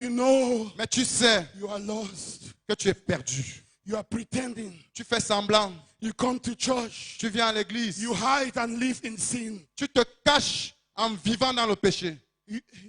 You know, Mais tu sais you are lost. que tu es perdu. You are pretending. Tu fais semblant. You come to church. Tu viens à l'église. You hide and live in sin. Tu te caches en vivant dans le péché.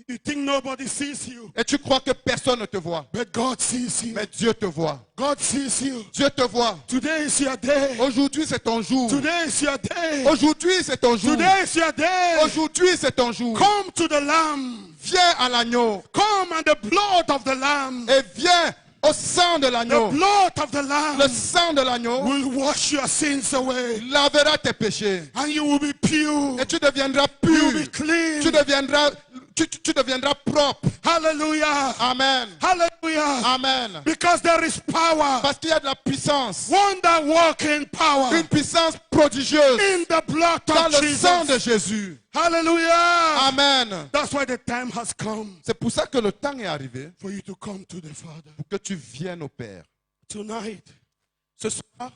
You think nobody sees you. Et tu crois que personne ne te voit. But God sees you. Mais Dieu te voit. God sees you. Dieu te voit. Today is your day. Aujourd'hui, c'est ton jour. Today is your day. Aujourd'hui, c'est ton jour. Today is your day. Aujourd'hui, c'est ton jour. Come to the Lamb. Viens à l'agneau. Come and the blood of the Lamb. Et viens au sang de The l'agneau. blood of the Lamb Le sang de l'agneau will wash your sins away. lavera tes péchés. And you will be pure. Et tu deviendras You will be pur. clean. Tu deviendras propre. Hallelujah. Amen. Hallelujah. Amen. Because there is power. Parce qu'il y a de la puissance. Wonder working power Une puissance prodigieuse in the blood dans of le sang de Jesus. Jésus. Hallelujah. Amen. That's why the time has come C'est pour ça que le temps est arrivé for you to come to the Father. pour que tu viennes au Père. Tonight, Ce soir,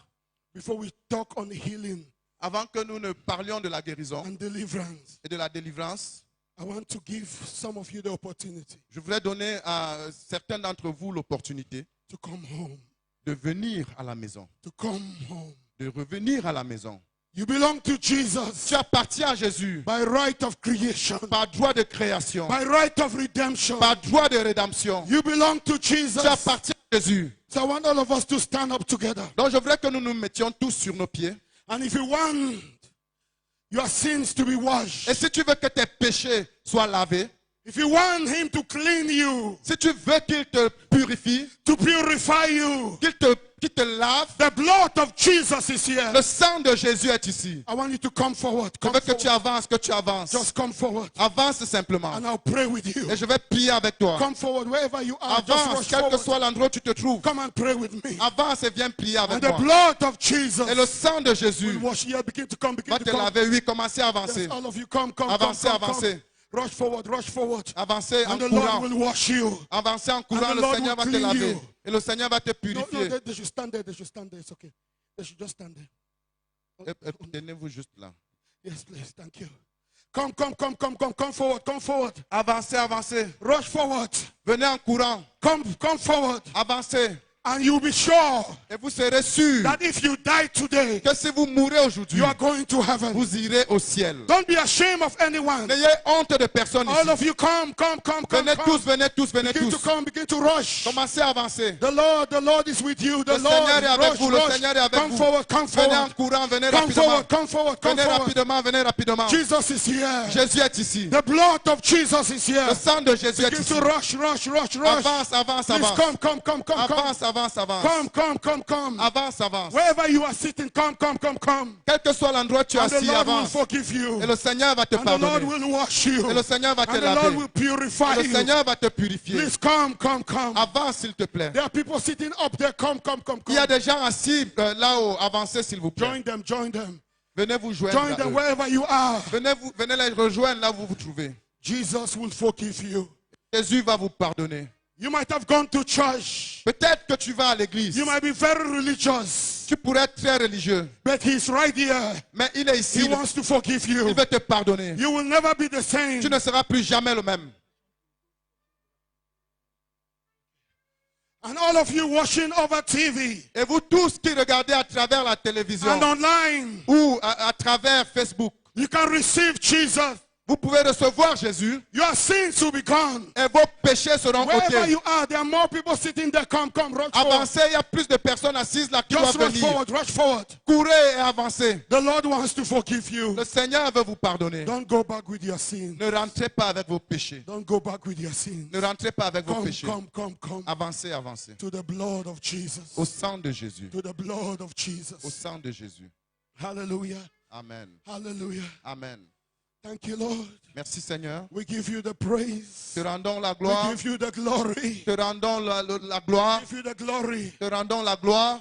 before we talk on healing avant que nous ne parlions de la guérison and deliverance, et de la délivrance, I want to give some of you the opportunity je voudrais donner à certains d'entre vous l'opportunité to come home. de venir à la maison, To come home. de revenir à la maison. You belong to Jesus Tu appartiens à Jésus by right of creation, par droit de création, by right of redemption. par droit de rédemption. You belong to Jesus. Tu appartiens à Jésus. So I want all of us to stand up together. Donc je voudrais que nous nous mettions tous sur nos pieds. And if you want your sins to be washed, Et si tu veux que tes péchés soient lavés, if you want him to clean you, si tu veux qu'il te purifie, to purify you, qu'il te lave, the blood of Jesus is here. le sang de Jésus est ici. I want you to come forward. Je Come veux que tu forward. avances, que tu avances. Just come forward. Avance simplement. And I'll pray with you. Et je vais prier avec toi. Come forward wherever you are. Just Avance, rush quel que forward. soit l'endroit où tu te trouves. Come and pray with me. Avance et viens prier avec And the moi. blood of Jesus Et le sang de Jésus will wash you. Begin to come. va Begin te to come. laver. Oui, commencez à avancer. Yes, all of you come, come, Avancez, come, come, avancez. come. Rush forward, rush forward. Avancez en And the Lord courant. will wash you. Avancez en courant. And the Le Lord Seigneur va will te clean laver. you. Et le Seigneur va te No, purifier. they should stand there. They should stand there. It's okay. They should just stand there. Et tenez-vous juste là. Yes, please. Thank you. Come, come, come, come, come, come forward, come forward. Avancez, avancez. Rush forward. Venez en courant. Come forward. Avancez. And you'll be sure Et vous serez sûr that if you die today, que si vous mourrez aujourd'hui, you are going to heaven. vous irez au ciel. Don't be ashamed of anyone. N'ayez honte de personne All ici. of you come, come, come, come, Venez come. tous, venez tous, venez Begin to tous. come, begin to rush. Commencez à avancer. The Lord is with you. The Le Lord, Seigneur est avec rush, vous, le rush. Seigneur est avec Come vous. forward, come Venez en forward. courant, venez Come rapidement. forward, come forward, come Venez forward. rapidement, venez rapidement. Jesus is here. Jésus est ici. The blood of Jesus is here. Le sang de Jésus est Begin ici. to rush, rush, rush, rush. Avance, avance, Please avance. come, come, come, come, come. Avance, avance, avance. Come. Avance, avance. Wherever you are sitting, come. Quel que soit l'endroit où tu es And the assis, Lord will avance. forgive you. Et le Seigneur va te And the Lord pardonner. will wash you. Et le Seigneur va te And the Lord laver. will purify Et le you. Seigneur va te purifier. Please come. Avance, s'il te plaît. There are people sitting up there. Come. Il y a des gens assis là-haut. Avancez, s'il vous plaît. Join them. Venez vous joindre Join à them eux. wherever you are. Venez les rejoindre là où vous vous trouvez. Jesus will forgive you. Jésus va vous pardonner. You might have gone to church. Peut-être que tu vas à l'église. You might be very religious. Tu pourrais être très religieux. But he's right here. Mais il est ici. He wants to forgive you. Il veut te pardonner. You will never be the same. Tu ne seras plus jamais le même. And all of you watching over TV Et vous tous qui regardez à travers la télévision and online, ou à travers Facebook, you can receive Jesus. vous pouvez recevoir Jésus Your sins will be gone. et vos péchés seront Wherever ôtés. you are, there are more people sitting there. Come, rush forward. Avancez, il y a plus de personnes assises là qui Just doivent rush venir. forward. Courez et avancez. The Lord wants to forgive you. Le Seigneur veut vous pardonner. Don't go back with your sin. Ne rentrez pas avec vos péchés. Don't go back with your sin. Ne rentrez pas avec vos péchés. Come. Avancez, avancez. To the blood of Jesus. Au sang de Jésus. To the blood of Au Jesus. sang de Jésus. Hallelujah. Amen. Hallelujah. Amen. Thank you, Lord. Merci Seigneur. We give you the praise. Te rendons la We gloire. give you the glory. Te rendons la gloire. Give you the glory. Te rendons la gloire.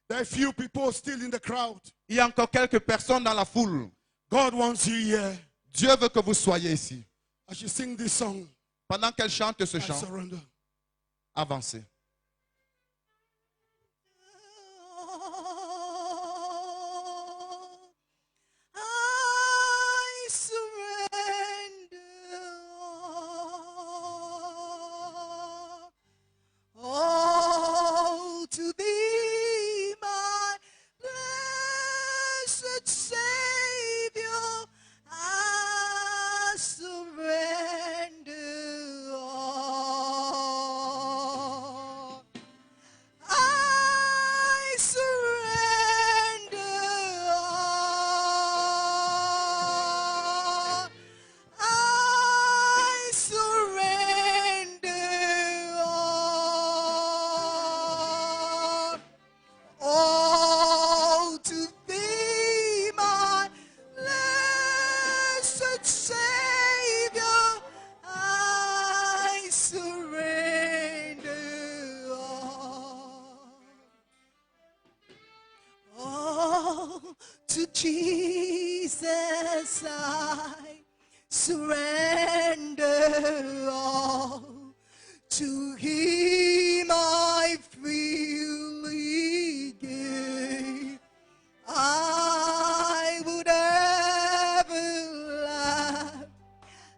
There are few people still in the crowd. Il y a encore quelques personnes dans la foule. God wants you here. Dieu veut que vous soyez ici. As you sing this song, Pendant qu'elle chante ce I chant, surrender. avancez. I surrender all. To Jesus I surrender all. To Him I freely give. I would ever love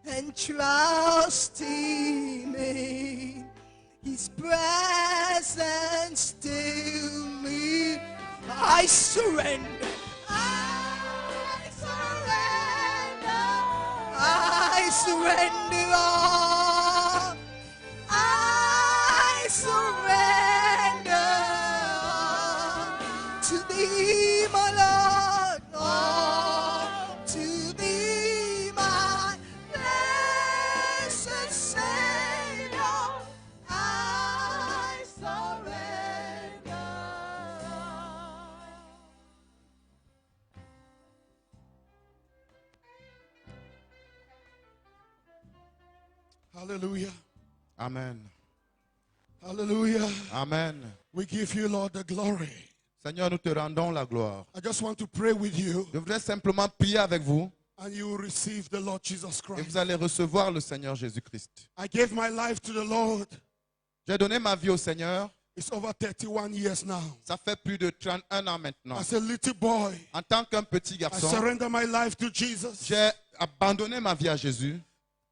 and trust Him in His presence till me. I surrender. I surrender. I surrender all. I surrender to Thee, my Lord. All to Thee, my blessed Savior. I surrender. Hallelujah. Amen. Hallelujah. Amen. We give you, Lord, the glory. Seigneur, nous te rendons la gloire. I just want to pray with you, Je voudrais simplement prier avec vous and you will receive the Lord Jesus et Christ. vous allez recevoir le Seigneur Jésus-Christ. I gave my life to the Lord. J'ai donné ma vie au Seigneur. It's over 31 years now. Ça fait plus de 31 ans maintenant. As a little boy, En tant qu'un petit I garçon, surrender my life to Jesus. j'ai abandonné ma vie à Jésus.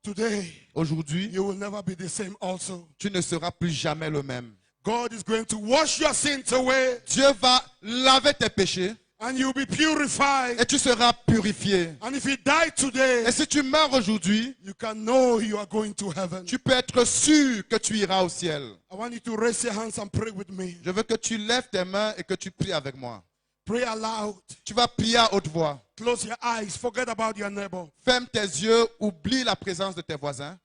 Today, Aujourd'hui, you will never be the same also. tu ne seras plus jamais le même. God is going to wash your sins away, Dieu va laver tes péchés and you'll be purified. et tu seras purifié. And if you die today, Et si tu meurs aujourd'hui, you can know you are going to heaven. tu peux être sûr que tu iras au ciel. I want you to raise your hands and pray with me. Je veux que tu lèves tes mains et que tu pries avec moi. Pray aloud. Tu vas prier à haute voix. Close your eyes. Forget about your neighbor. Ferme tes yeux, oublie la présence de tes voisins.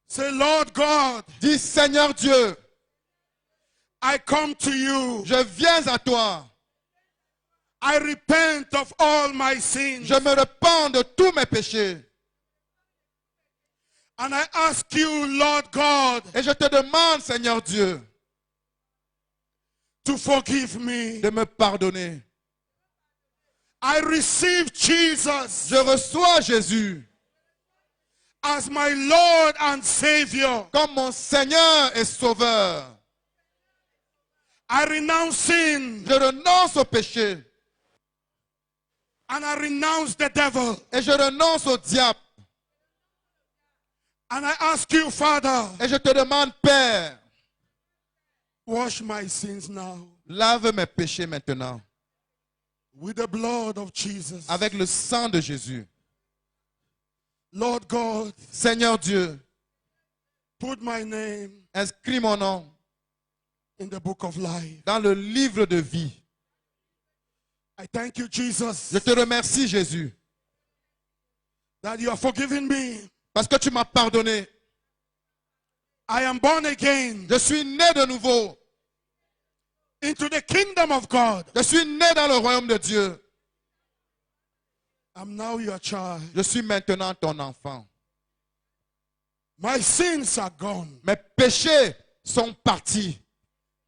Say, Lord God, Dis, Seigneur Dieu, I come to you. je viens à toi. I repent of all my sins. Je me repens de tous mes péchés. And I ask you, Lord God, Et je te demande, Seigneur Dieu, to forgive me. de me pardonner. I receive Jesus Je reçois Jésus as my Lord and Savior. comme mon Seigneur et Sauveur. I renounce sin Je renonce au péché and I renounce the devil. et je renonce au diable. And I ask you, Father, Et je te demande, Père, wash my sins now lave mes péchés maintenant with the blood of Jesus. avec le sang de Jésus. Lord God, Seigneur Dieu, put my name inscris mon nom in the book of life. dans le livre de vie. I thank you, Jesus, Je te remercie, Jésus, that you are forgiving me. parce que tu m'as pardonné. I am born again Je suis né de nouveau. into the kingdom of God. Je suis né dans le royaume de Dieu. I'm now your child. Je suis maintenant ton enfant. My sins are gone. Mes péchés sont partis.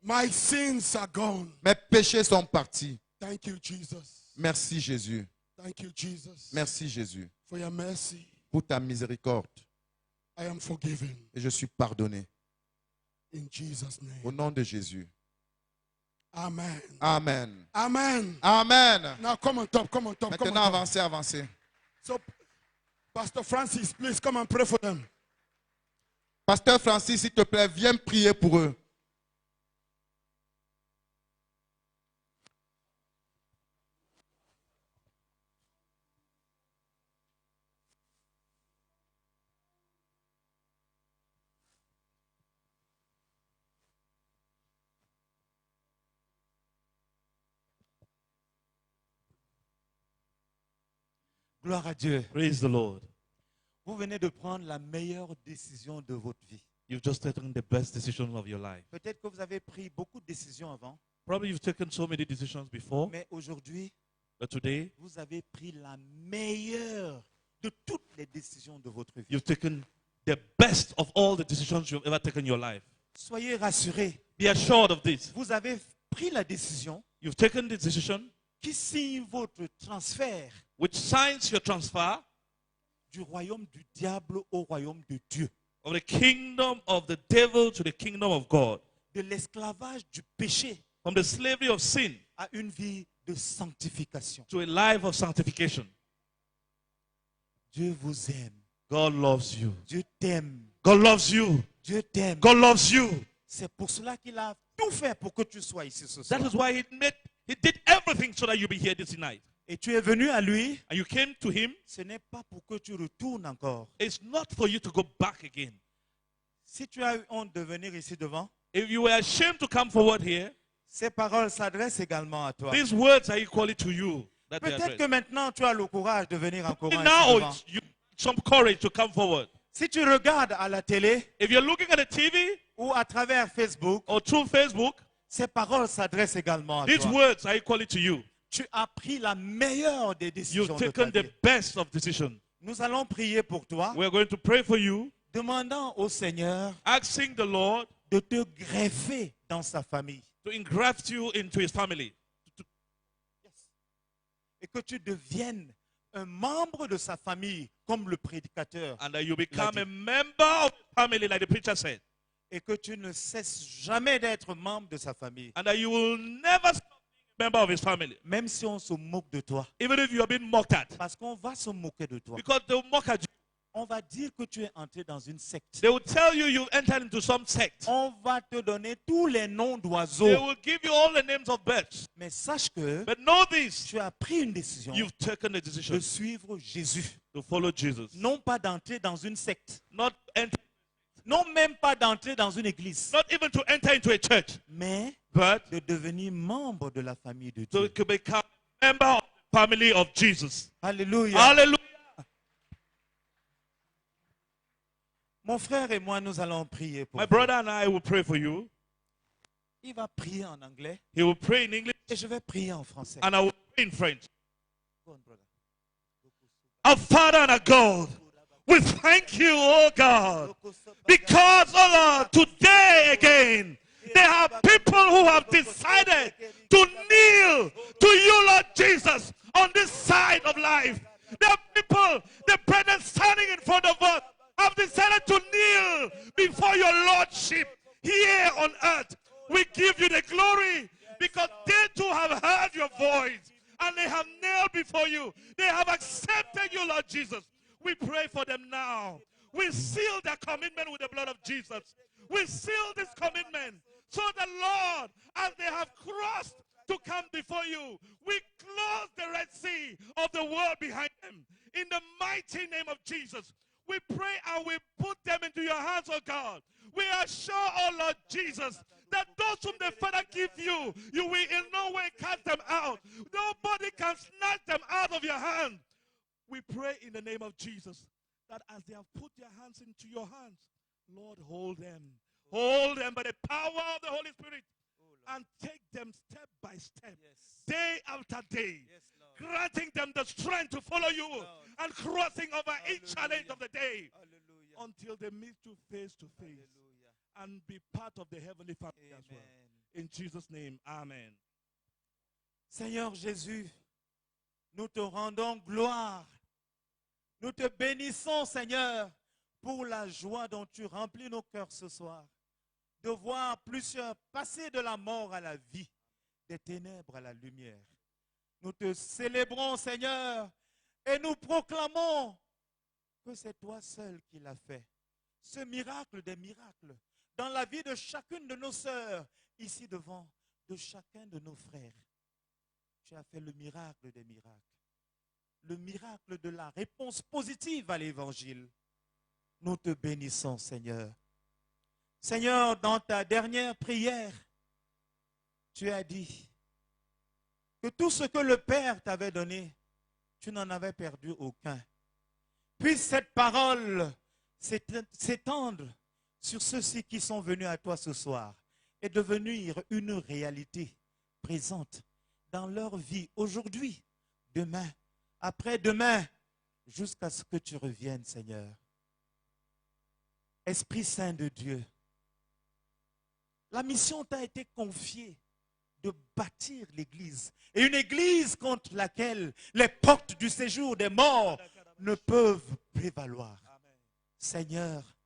My sins are gone. Mes péchés sont partis. Thank you, Jesus. Merci, Jésus. Thank you, Jesus, Merci, Jésus, for your mercy. pour ta miséricorde. I am forgiven Et je suis pardonné. in Jesus' Au name. nom de Jésus. Amen. Amen. Amen. Amen. Now come on top, come on top, come on Maintenant, top. avancez, avancez. So, Pastor Francis, please come and pray for them. Pasteur Francis, s'il te plaît, viens prier pour eux. Gloire à Dieu. Praise the Lord. Vous venez de prendre la meilleure décision de votre vie. You've just taken the best decision of your life. Peut-être que vous avez pris beaucoup de décisions avant, Probably you've taken so many decisions before, mais aujourd'hui, but today vous avez pris la meilleure de toutes les décisions de votre vie. you've taken the best of all the decisions you've ever taken in your life. Soyez rassurés. Be assured of this. Vous avez pris la décision You've taken the decision qui signe votre transfert which signs your transfer du royaume du diable au royaume de Dieu, of the kingdom of the devil to the kingdom of God, de l'esclavage du péché from the slavery of sin à une vie de sanctification. to a life of sanctification. Dieu vous aime. God loves you. Dieu t'aime. God loves you. Dieu t'aime. God loves you. C'est pour cela qu'il a tout fait pour que tu sois ici ce soir. That is why he did everything so that you'll be here this night. Et tu es venu à lui. And you came to him. Ce n'est pas pour que tu retournes encore. It's not for you to go back again. Si tu as eu honte de venir ici devant, If you were ashamed to come forward here, ces paroles s'adressent également à toi. these words are equally to you. That they Peut-être que address. maintenant tu as le courage de venir encore ici Now devant. you have some courage to come forward. Si tu regardes à la télé If you're looking at the TV ou à travers Facebook, or through Facebook, ces paroles s'adressent également à these toi. words are equally to you. Tu as pris la meilleure des décisions You've de ta taken the vie. best of decisions. Nous allons prier pour toi, We're going to pray for you, demandant au Seigneur asking the Lord de te greffer dans sa famille to engraft you into his family. et que tu deviennes un membre de sa famille comme le prédicateur And that you become dit. a member of his family, like the preacher said. et que tu ne cesses jamais d'être membre de sa famille. And that you will never stop being a member of his family. Même si on se moque de toi. Even if you are being mocked at. Parce qu'on va se moquer de toi. Because they will mock at you. On va dire que tu es entré dans une secte. They will tell you you've entered into some sect. On va te donner tous les noms They d'oiseaux. will give you all the names of birds. Mais sache que But know this, tu as pris une décision you've taken a de decision suivre Jésus. to follow Jesus. Non pas d'entrer dans une secte. Not enter, Non même pas d'entrer dans une église. not even to enter into a church, Mais but de devenir membre de la famille de to Dieu. become a member of the family of Jesus. Alléluia. Hallelujah. Mon frère et moi, nous allons prier pour My vous. brother and I will pray for you. Il va prier en anglais He will pray in English et je vais prier en français. and I will pray in French. Go on, brother. Our Father and our God, we thank you, oh God, because, oh Lord, today again, there are people who have decided to kneel to you, Lord Jesus, on this side of life. There are people, the brethren standing in front of us, have decided to kneel before your Lordship here on earth. We give you the glory because they too have heard your voice and they have knelt before you. They have accepted you, Lord Jesus. We pray for them now. We seal their commitment with the blood of Jesus. We seal this commitment so that, Lord, as they have crossed to come before you, we close the Red Sea of the world behind them. In the mighty name of Jesus, we pray and we put them into your hands, oh God. We are sure, oh Lord Jesus, that those whom the Father give you, you will in no way cast them out. Nobody can snatch them out of your hand. We pray in the name of Jesus that as they have put their hands into your hands, Lord, hold them. Hold them by the power of the Holy Spirit and take them step by step, day after day, granting them the strength to follow you and crossing over each challenge of the day until they meet you face to face and be part of the heavenly family as well. In Jesus' name, amen. Seigneur Jésus, nous te rendons gloire. Nous te bénissons, Seigneur, pour la joie dont tu remplis nos cœurs ce soir. De voir plusieurs passer de la mort à la vie, des ténèbres à la lumière. Nous te célébrons, Seigneur, et nous proclamons que c'est toi seul qui l'as fait. Ce miracle des miracles dans la vie de chacune de nos sœurs, ici devant, de chacun de nos frères. Tu as fait le miracle des miracles. Le miracle de la réponse positive à l'évangile. Nous te bénissons, Seigneur. Seigneur, dans ta dernière prière, tu as dit que tout ce que le Père t'avait donné, tu n'en avais perdu aucun. Puisse cette parole s'étendre sur ceux-ci qui sont venus à toi ce soir et devenir une réalité présente dans leur vie aujourd'hui, demain, après-demain, jusqu'à ce que tu reviennes, Seigneur. Esprit Saint de Dieu, la mission t'a été confiée de bâtir l'église. Et une église contre laquelle les portes du séjour des morts ne peuvent prévaloir. Seigneur,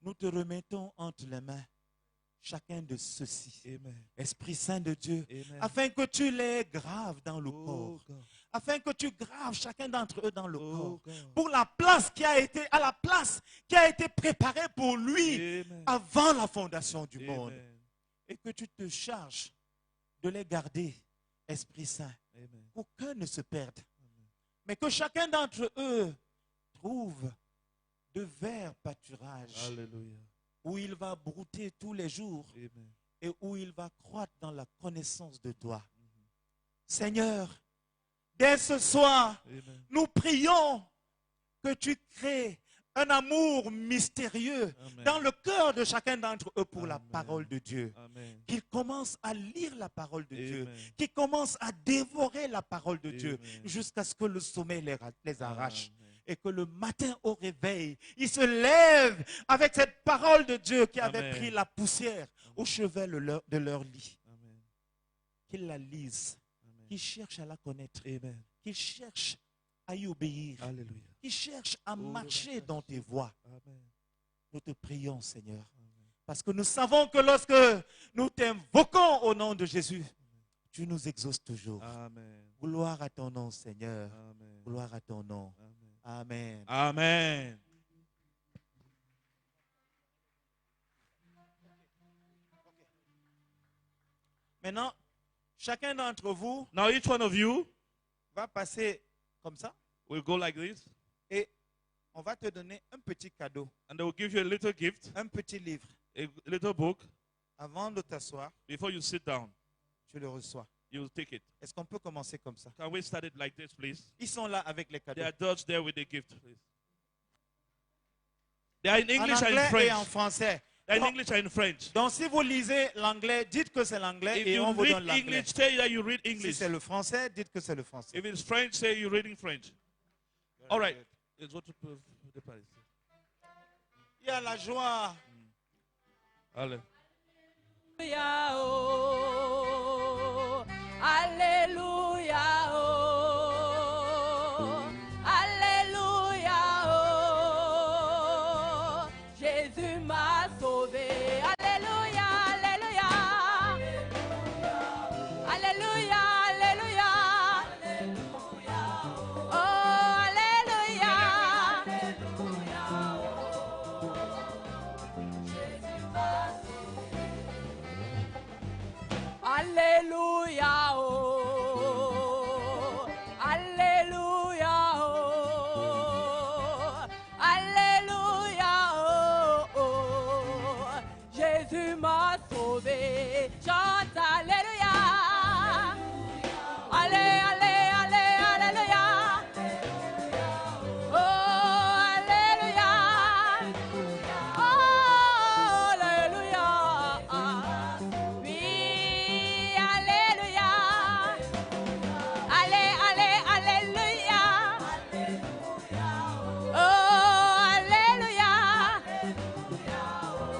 nous te remettons entre les mains chacun de ceux-ci. Esprit Saint de Dieu, afin que tu les graves dans le corps. Afin que tu graves chacun d'entre eux dans le corps. Pour la place qui a été, à la place qui a été préparée pour lui avant la fondation du monde. Et que tu te charges de les garder, Esprit Saint, qu'aucun ne se perde. Mais que chacun d'entre eux trouve de verts pâturages où il va brouter tous les jours et où il va croître dans la connaissance de toi. Seigneur, dès ce soir, nous prions que tu crées un amour mystérieux dans le cœur de chacun d'entre eux pour la parole de Dieu. Qu'ils commencent à lire la parole de Dieu, qu'ils commencent à dévorer la parole de Dieu jusqu'à ce que le sommeil les arrache. Et que le matin au réveil, ils se lèvent avec cette parole de Dieu qui avait pris la poussière au chevet de leur lit. Qu'ils la lisent, qu'ils cherchent à la connaître, qu'ils cherchent à y obéir, qu'ils cherchent à marcher dans tes voies. Nous te prions, Seigneur, parce que nous savons que lorsque nous t'invoquons au nom de Jésus, tu nous exauces toujours. Gloire à ton nom, Seigneur. Gloire à ton nom. Amen. Amen. Maintenant, chacun d'entre vous Now each one of you va passer comme ça will go like this, et on va te donner un petit cadeau, and they will give you a little gift, un petit livre. a little book. Avant de t'asseoir, Before you sit down, tu le reçois. you will take it. Est-ce qu'on peut commencer comme ça? Can we start it like this, please? Ils sont là avec les The cadeaux. adults there with the gift, please. They are in En English and in anglais et en French. français. They are in Donc, English and in French. donc si vous lisez l'anglais, dites que c'est l'anglais If et you on vous donne read l'anglais. English, say that you read Si English. c'est le français, dites que c'est le français. If it's French, say you're reading French. All right. It's what to put the Paris. Il y a la joie. Allez. Alléluia, oh, Alléluia, oh, Alléluia, oh, Jésus m'a sauvé. Alléluia, Alléluia, Alléluia, Alléluia, oh, Alléluia, Alléluia, oh, Alléluia, oh, Alléluia, oh, oh, Jésus m'a sauvé. Chante Alléluia. Allez, allez, allez, Alléluia. Oh, Alléluia. Oh, Alléluia. Oui, Alléluia. Allez, allez, Alléluia. Oh, Alléluia.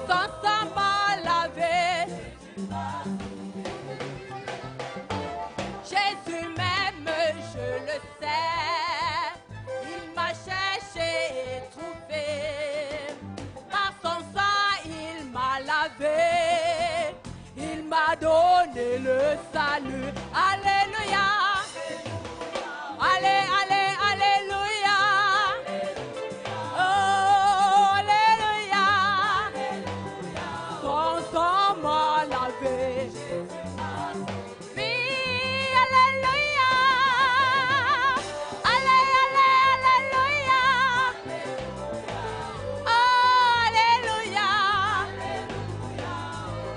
Son sang m'a lavé. Jésus m'aime, je le sais. Il m'a cherché et trouvé. Par son sang, il m'a lavé. Il m'a donné le salut. Alléluia. Allez, allez, Alléluia. Oh, Alléluia. Son sang m'a lavé. Oui, Alléluia. Allez, allez, Alléluia. Oh, Alléluia.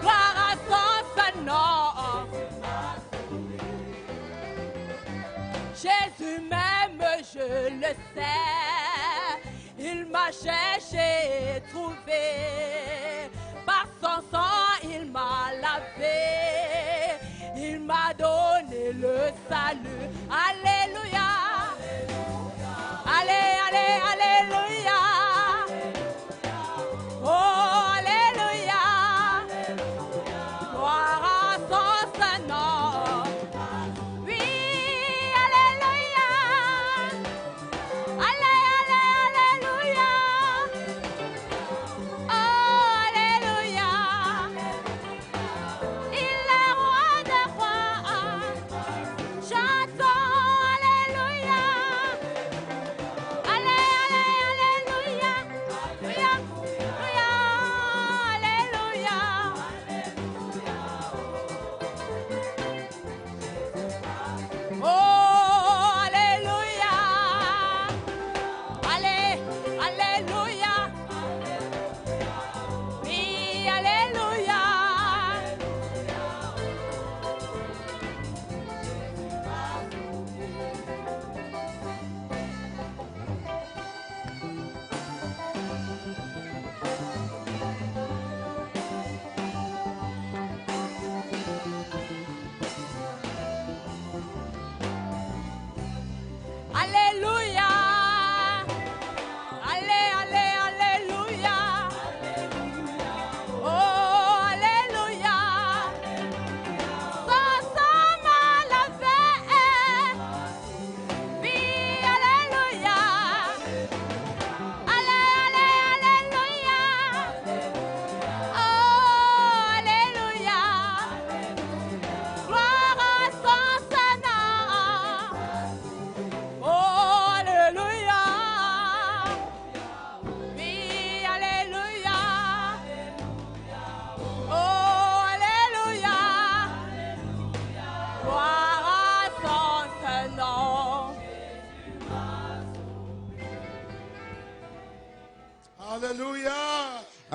Gloire à son saint nom. Jésus m'aime, je le sais. Il m'a cherché et trouvé. Par son sang, il m'a lavé. Il m'a donné le salut. Alléluia. Allez, allez, Alléluia. Oh, Alléluia.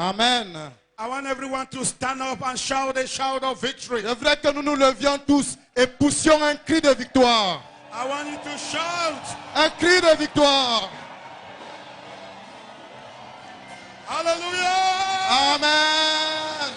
Amen. I want everyone to stand up and shout a shout of victory. C'est vrai que nous nous levions tous et poussions un cri de victoire. I want you to shout. Un cri de victoire. Hallelujah. Amen.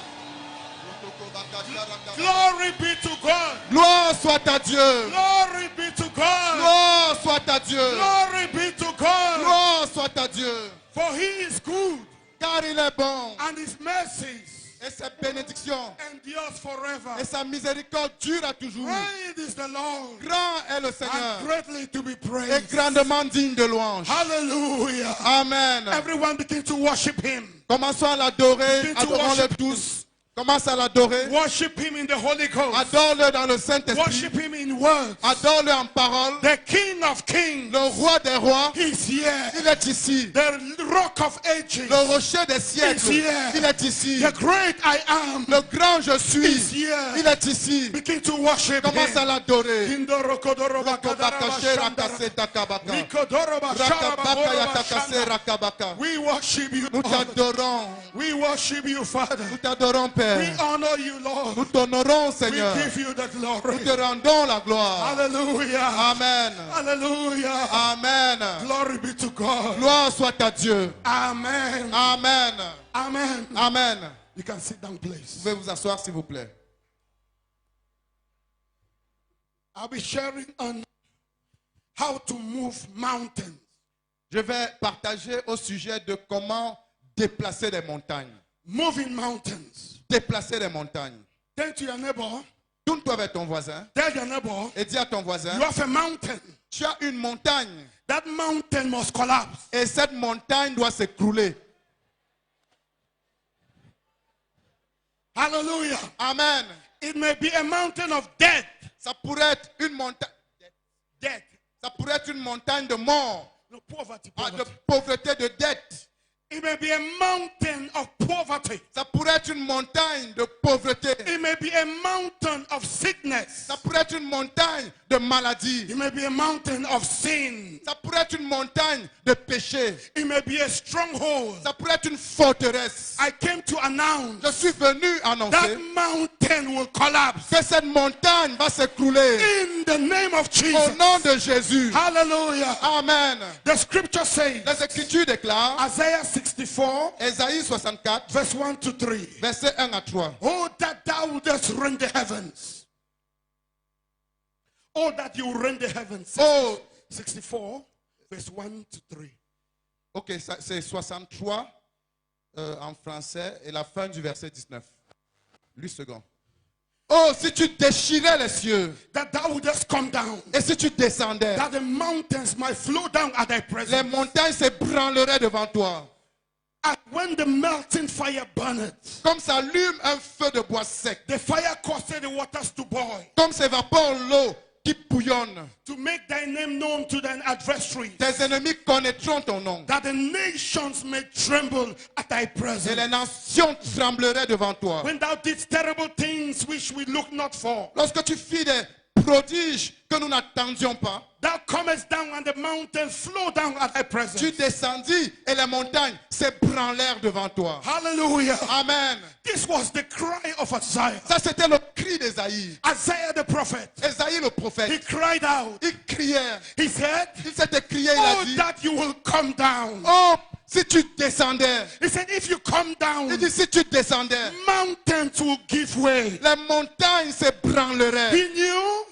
Glory be to God. Gloire soit à Dieu. Glory be to God. Gloire soit à Dieu. Glory be to God. Gloire soit à Dieu. For he is good Car il est bon. and his mercies Et sa bénédiction endures forever. et sa miséricorde dure à toujours. Great is the Lord Grand est le Seigneur and greatly to be et praised. grandement digne de louange. Hallelujah. Amen. Everyone begin to worship him. Commençons à l'adorer. Begin to Adorons-le worship tous. Commence à l'adorer. Worship him in the Holy Ghost. Adore-le dans le Saint-Esprit. Worship him in words. Adore-le en parole. The King of Kings Le roi des rois, is here. il est ici. The Rock of Ages. Le rocher des siècles, Is here. il est ici. The great I am Le grand je is suis, here. il est ici. Begin to worship Commence à him. l'adorer. Indorokodoroba Rakabakashe kadaraba rakase takabaka. Rikodoroba Rakabaka sharaba yatakase shanda. rakabaka. We worship you, Nous Lord. t'adorons. We worship you, Father. Nous t'adorons, We Père. honor you, Lord. Nous t'honorons, We Seigneur. give you the Nous glory. te rendons la gloire. Hallelujah. Amen. Hallelujah. Amen. Glory be to God. Gloire soit à Dieu. Amen. Amen. Amen. Amen. You can sit down, please. Vous pouvez vous asseoir, s'il vous plaît. I'll be sharing on how to move mountains. Je vais partager au sujet de comment déplacer des montagnes. Moving mountains. Déplacer des montagnes. Turn to your neighbor. Tourne-toi vers ton voisin Tell your neighbor, et dis à ton voisin, you have a mountain. tu as une montagne That mountain must collapse. et cette montagne doit s'écrouler. Hallelujah. Amen. It may be a mountain of death. Ça pourrait être une montagne. Death. Ça pourrait être une montagne de mort, No, poverty. de Poverty. pauvreté, de dette. It may be a mountain of poverty. Ça pourrait être une montagne de pauvreté. It may be a mountain of sickness. Ça pourrait être une montagne de maladie. It may be a mountain of sin. Ça pourrait être une montagne de péché. It may be a stronghold. Ça pourrait être une forteresse. I came to announce Je suis venu that annoncer mountain will collapse que cette montagne va s'écrouler in the name of au Jesus. nom de Jésus. Hallelujah. Amen. The scripture says, Les Écritures déclarent, Isaiah 64, Ésaïe 64, verse 1 to 3. versets 1 à 3. Oh, that thou wouldest rend the heavens. Oh, that you rend the heavens. Oh, 64, verse 1 to 3. ok, c'est 63 en français et la fin du verset 19. 8 secondes. Oh, si tu déchirais les cieux That thou wouldest come down. et si tu descendais, That the mountains might flow down at thy les presence. montagnes s'ébranleraient devant toi. And when the melting fire burneth, Comme s'allume un feu de bois sec, the fire caused the waters to boil. comme s'évapore l'eau qui bouillonne. To make thy name known to thine adversaries. Tes ennemis connaîtront ton nom That the nations may tremble at thy et presence. les nations trembleraient devant toi. When thou didst terrible things which we look not for. Lorsque tu fis des prodiges que nous n'attendions pas, Thou comest down and the mountains flow down at thy presence. tu descendis et les montagnes s'ébranlèrent devant toi. Hallelujah. Amen. This was the cry of Isaiah. Ça, c'était le cri d'Ésaïe. Isaiah the prophet. Ésaïe le He prophète, cried out. il criait, He said, il s'est écrié, il a oh, dit, that you will come down. oh, si tu descendais, He said, if you come down, il dit, si tu descendais, mountains will give way. les montagnes s'ébranleraient. He knew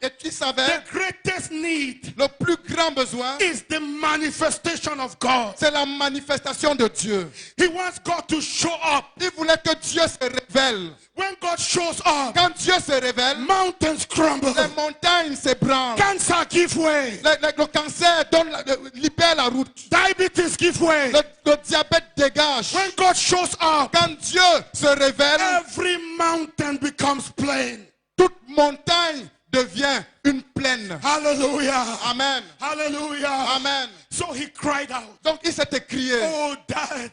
Et tu savais, the greatest need le plus grand besoin, is the manifestation of God. c'est la manifestation de Dieu. He wants God to show up. Il voulait que Dieu se révèle. When God shows up, Quand Dieu se révèle, mountains crumble. les montagnes s'ébranlent. Cancer give way. Le cancer libère la route. Diabetes give way. Le diabète dégage. When God shows up, Quand Dieu se révèle, every mountain becomes plain. toute montagne devient une plaine. Hallelujah. Amen. Hallelujah. Amen. So he cried out, Donc il s'est écrié, oh, that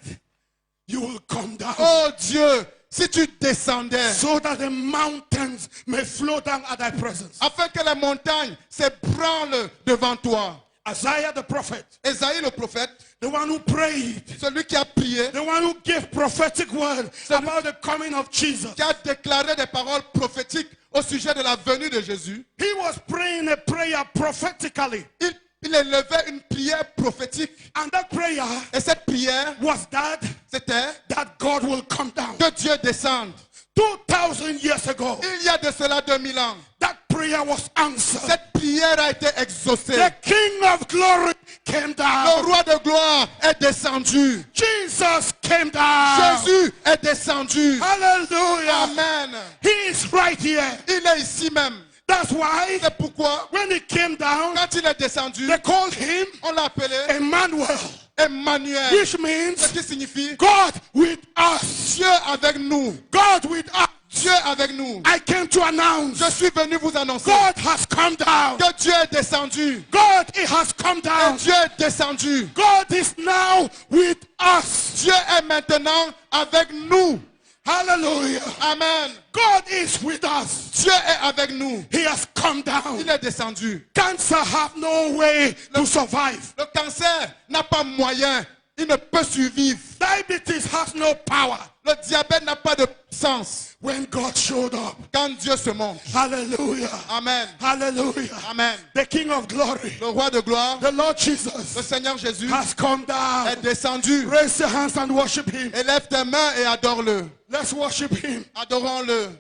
you will come down. oh Dieu, si tu descendais, So that the mountains may flow down at thy presence. afin que les montagnes s'ébranlent devant toi. Isaiah the prophet, Ésaïe le prophète, the one who prayed, celui qui a prié, the one who gave prophetic word about the coming of Jesus. qui a déclaré des paroles prophétiques au sujet de la venue de Jésus, He was praying a prayer prophetically. il élevait une prière prophétique. And that prayer Et cette prière, was that c'était God will come down. que Dieu descende. 2,000 years ago, Il y a de cela 2000 ans, that prayer was answered. cette prière a été exaucée. The King of Glory came Le down. roi de gloire est descendu. Jesus came down. Jésus est descendu. Hallelujah. Amen. He is right here. Il est ici même. That's why C'est pourquoi, when he came down, quand il est descendu, they called him on l'a appelé Emmanuel, Emmanuel. which Ce means qui signifie God with us. Dieu avec nous. God with us. Dieu avec nous. I came to announce Je suis venu vous annoncer God has come down. que Dieu est descendu. God it has come Et down. Dieu est descendu. God is now with us. Dieu est maintenant avec nous. Hallelujah. Amen. God is with us. Dieu est avec nous. He has come down. Il est descendu. Cancer have no way to survive. Le cancer n'a pas moyen. Il ne peut survivre. Diabetes has no power. Le diabète n'a pas de sens When God showed up. quand Dieu se montre. Hallelujah. Amen. Hallelujah. Amen. The King of Glory, Le roi de gloire, the Lord le Jesus, Seigneur Jésus, has come down. est descendu. Raise your hands and worship him. Élève tes mains et adore-le. Let's worship him. Adorons-le.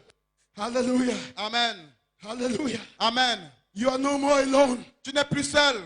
Hallelujah. Amen. Hallelujah. Amen. You are no more alone. Tu n'es plus seul.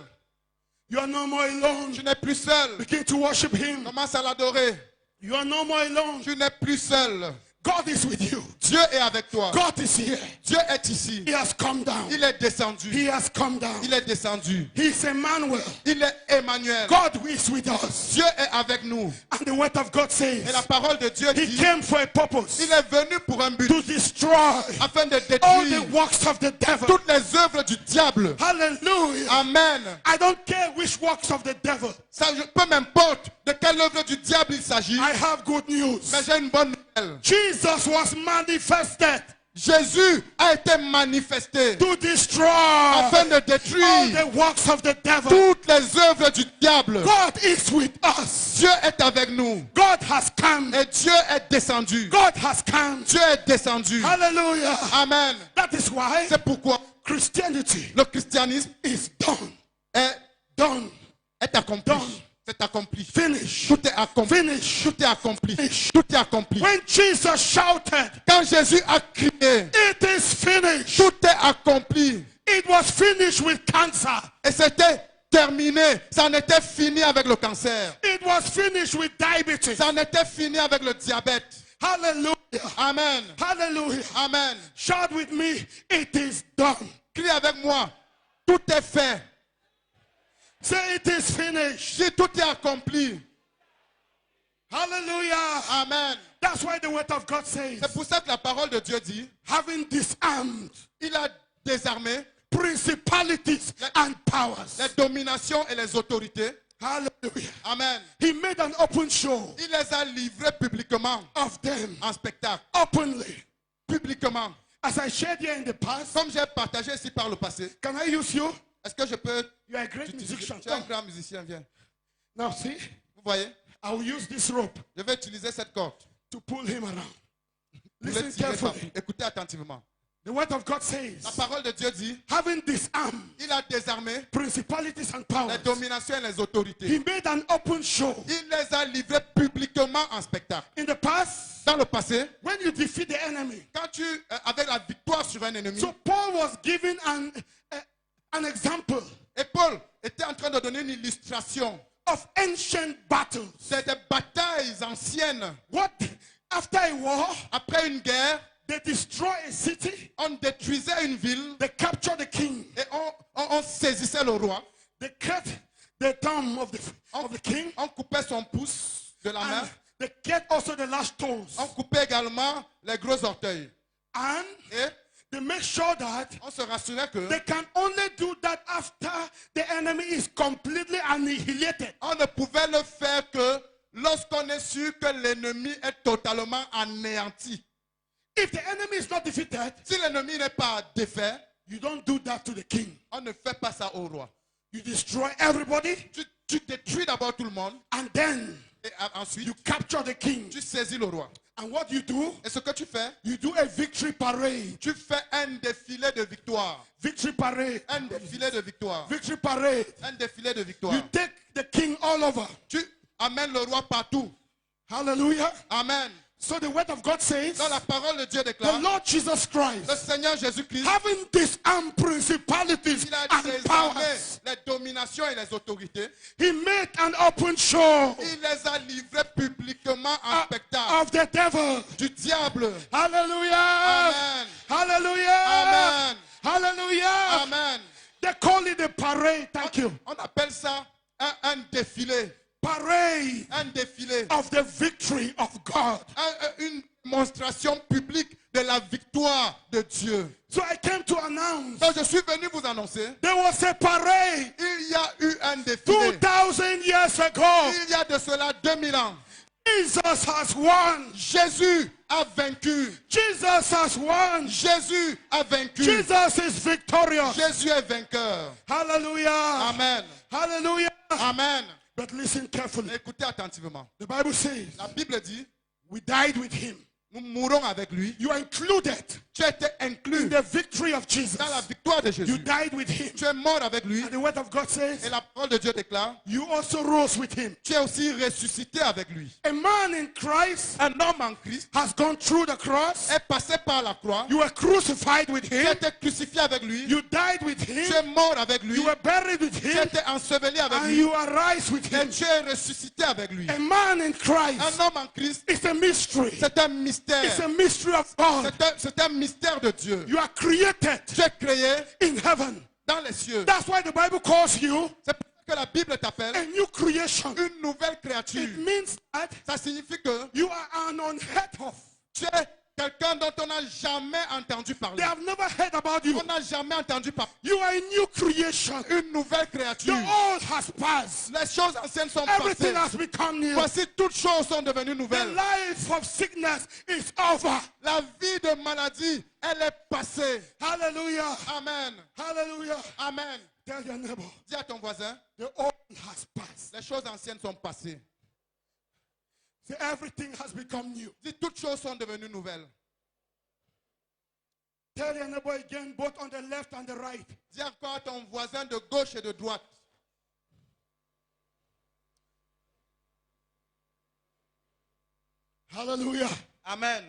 You are no more alone. Tu n'es plus seul. Begin to worship him. Commence à l'adorer. You are no more alone. Tu n'es plus seul. God is with you. Dieu est avec toi. God is here. Dieu est ici. He has come down. Il est descendu. He has come down. Il est descendu. He is Emmanuel. Il est Emmanuel. God is with us. Dieu est avec nous. And the word of God says, Et la parole de Dieu he dit, came for a purpose, il est venu pour un but, to destroy afin de all the détruire works of the devil. toutes les œuvres du diable. Hallelujah. Amen. I don't care which works of the devil. Ça, peu m'importe de quelle œuvre du diable il s'agit, I have good news. mais j'ai une bonne nouvelle. Jesus was manifested Jésus a été manifesté to destroy afin de all détruire the works of the devil. toutes les œuvres du diable. God is with us. Dieu est avec nous. God has come. Et Dieu est descendu. God has come. Dieu est descendu. Hallelujah. Amen. That is why C'est pourquoi Christianity le christianisme is done. est Done. accompli. Done. C'est accompli. Finish. Tout est accompli. Finish. Tout est accompli. Finish. Tout est accompli. When Jesus shouted, Quand Jésus a crié, it is finished. tout est accompli. It was finished with cancer. Et c'était terminé. Ça en était fini avec le cancer. It was finished with diabetes. Ça en était fini avec le diabète. Hallelujah. Amen. Hallelujah. Amen. Shout with me, it is done. Crie avec moi. Tout est fait. Say it is finished. Si tout est accompli. Hallelujah. Amen. That's why the word of God says, C'est pour ça que la parole de Dieu dit, having disarmed il a désarmé principalities and powers. les dominations et les autorités. Hallelujah. Amen. He made an open show Il les a livrés publiquement of them. en spectacle. Openly. Publiquement. As I shared here in the past, Comme j'ai partagé ici par le passé, can I use you? est-ce que je peux... You are a great musician. Tu es un Come. grand musicien, viens. Now see, Vous voyez? I will use this rope Je vais utiliser cette corde. to pull him around. Pour le Listen tirer carefully. partout. Écoutez attentivement. The word of God La says, parole de Dieu dit, having disarmed il a désarmé principalities and les powers, dominations et les autorités. he made an open show. Il les a livrés publiquement en spectacle. In the past, Dans le passé, when you defeat the enemy, quand tu avais la victoire sur un ennemi, so Paul was giving an example et Paul était en train de donner une illustration. of ancient battles. C'est des batailles anciennes. What? After a war, Après une guerre, they destroy a city, on détruisait une ville they capture the king, et on saisissait le roi. they cut the thumb of the king, On coupait son pouce de la main. and they cut also the last toes. On coupait également les gros orteils. And Et they make sure that on se rassurait que they can only do that after the enemy is completely annihilated. on ne pouvait le faire que lorsqu'on est sûr que l'ennemi est totalement anéanti. If the enemy is not defeated, Si l'ennemi n'est pas défait, you don't do that to the king. on ne fait pas ça au roi. You destroy everybody, Tu détruis d'abord tout le monde. and then Et ensuite, you capture the king. tu saisis le roi. And what you do, Et ce que tu fais, you do a victory parade. tu fais un défilé de victoire. Victory parade. Un défilé de victoire. Victory parade. Un défilé de victoire. You take the king all over. Tu amènes le roi partout. Hallelujah. Amen. So the word of God says, Dans la parole de Dieu the déclare, Lord Jesus le Christ, Seigneur Jésus-Christ, having disarmed principalities il a and désarmé powers, les dominations et les autorités. he made an open show Il les a livrés publiquement en spectacle of the devil. du diable. Hallelujah. Amen. Hallelujah. Amen. Hallelujah. Amen. They call it a parade. Thank you. On appelle ça un défilé. Parade Un défilé. of the victory of God. Une démonstration publique de la victoire de Dieu. So I came to announce Donc je suis venu vous annoncer, there was a parade il y a eu un défilé. 2,000 years ago. Il y a de cela 2000 ans. Jesus has won. Jésus a vaincu. Jesus has won. Jésus a vaincu. Jesus is victorious. Jésus est vainqueur. Hallelujah. Amen. Hallelujah. Amen. But listen carefully. Écoutez attentivement. The Bible says La Bible dit, we died with him. nous mourons avec lui. You are included Tu as été in inclus the victory of Jesus. dans la victoire de You Jésus. died with him. Tu es mort avec lui. And the word of God says Et la parole de Dieu déclare, you also rose with him. tu es aussi ressuscité avec lui. A man in Christ Un homme en Christ has gone through the cross. est passé par la croix. You were crucified with Tu as him. été crucifié avec lui. You died with Tu him. es mort avec lui. You were buried with Tu him. as été enseveli avec And lui. you arise with Et him. tu es ressuscité avec lui. A man in Un Christ homme en Christ, is a mystery. c'est un mystère. It's a mystery of God. C'est un mystère de Dieu. You are created Tu es créé in heaven. dans les cieux. That's why the Bible calls you C'est pour ça que la Bible t'appelle a new creation. une nouvelle It créature. means that Ça signifie que you are an unheard of. tu es quelqu'un dont on n'a jamais entendu They parler. have never heard about you. On n'a jamais entendu parler. You are a new creation. Une nouvelle The créature. old has passed. Les choses anciennes sont Everything passées. has become new. Voici, toutes choses sont devenues The nouvelles. life of sickness is over. La vie de maladie, elle est passée. Hallelujah. Amen. Hallelujah. Amen. Tell your neighbor, Dis à ton voisin, the old has passed. les choses anciennes sont passées. See, everything has become new. Dis, toutes choses sont devenues nouvelles. Tell your neighbor again, both on the left and the right. Dis encore à ton voisin de gauche et de droite. Hallelujah. Amen.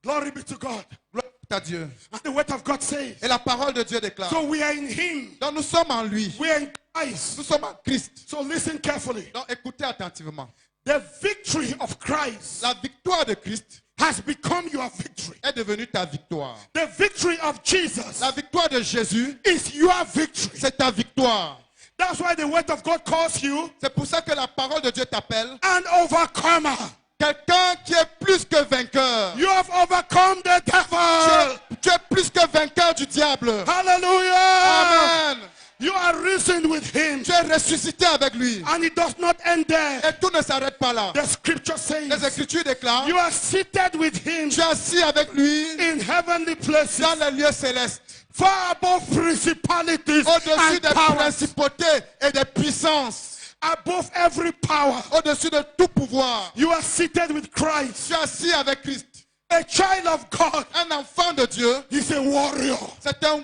Glory be to God. Gloire à Dieu. And the word of God says, Et la parole de Dieu déclare. so we are in him. Donc nous sommes en lui. We are in Christ. Nous sommes en Christ. So listen carefully. Donc écoutez attentivement. The victory of Christ La victoire de Christ has become your victory. est devenue ta victoire. The victory of Jesus La victoire de Jésus, is your victory. c'est ta victoire. That's why the word of God calls you C'est pour ça que la parole de Dieu t'appelle an overcomer. quelqu'un qui est plus que vainqueur. You have overcome the devil. Tu es plus que vainqueur du diable. Hallelujah. Amen. You are risen with him. Tu es ressuscité avec lui. And it does not end there. Et tout ne s'arrête pas là. The scripture Les says Écritures déclarent, you are seated with him tu es assis avec lui in heavenly places, dans les lieux célestes, far above principalities au-dessus and des powers, principautés et des puissances, above every power. au-dessus de tout pouvoir. You are seated with Christ. Tu es assis avec Christ. A child of God Un enfant de Dieu, is a warrior. c'est un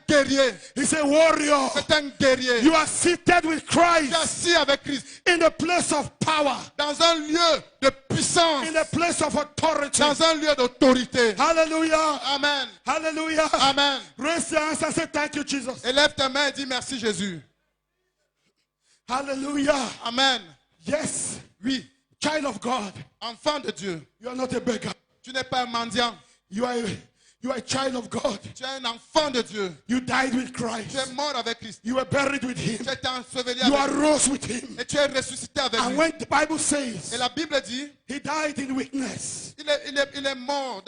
guerrier. He's a warrior. C'est un guerrier. You are seated with Tu es Christ assis avec Christ in a place of power, dans un lieu de puissance, in a place of authority. dans un lieu d'autorité. Hallelujah. Amen. Hallelujah. Amen. Raise your hands and say thank you, Jesus. Élève tes mains et dis merci Jésus. Hallelujah. Amen. Yes. Oui, Child of God. enfant de Dieu. You are not a beggar. Tu n'es pas un mendiant. You are a child of God. Tu es un enfant de Dieu. You died with Tu es Christ. mort avec Christ. You were buried with him. Tu es enseveli You avec are lui. rose with him. Et tu es ressuscité avec And lui. when the Bible Et says la Bible dit, he died in weakness, il est mort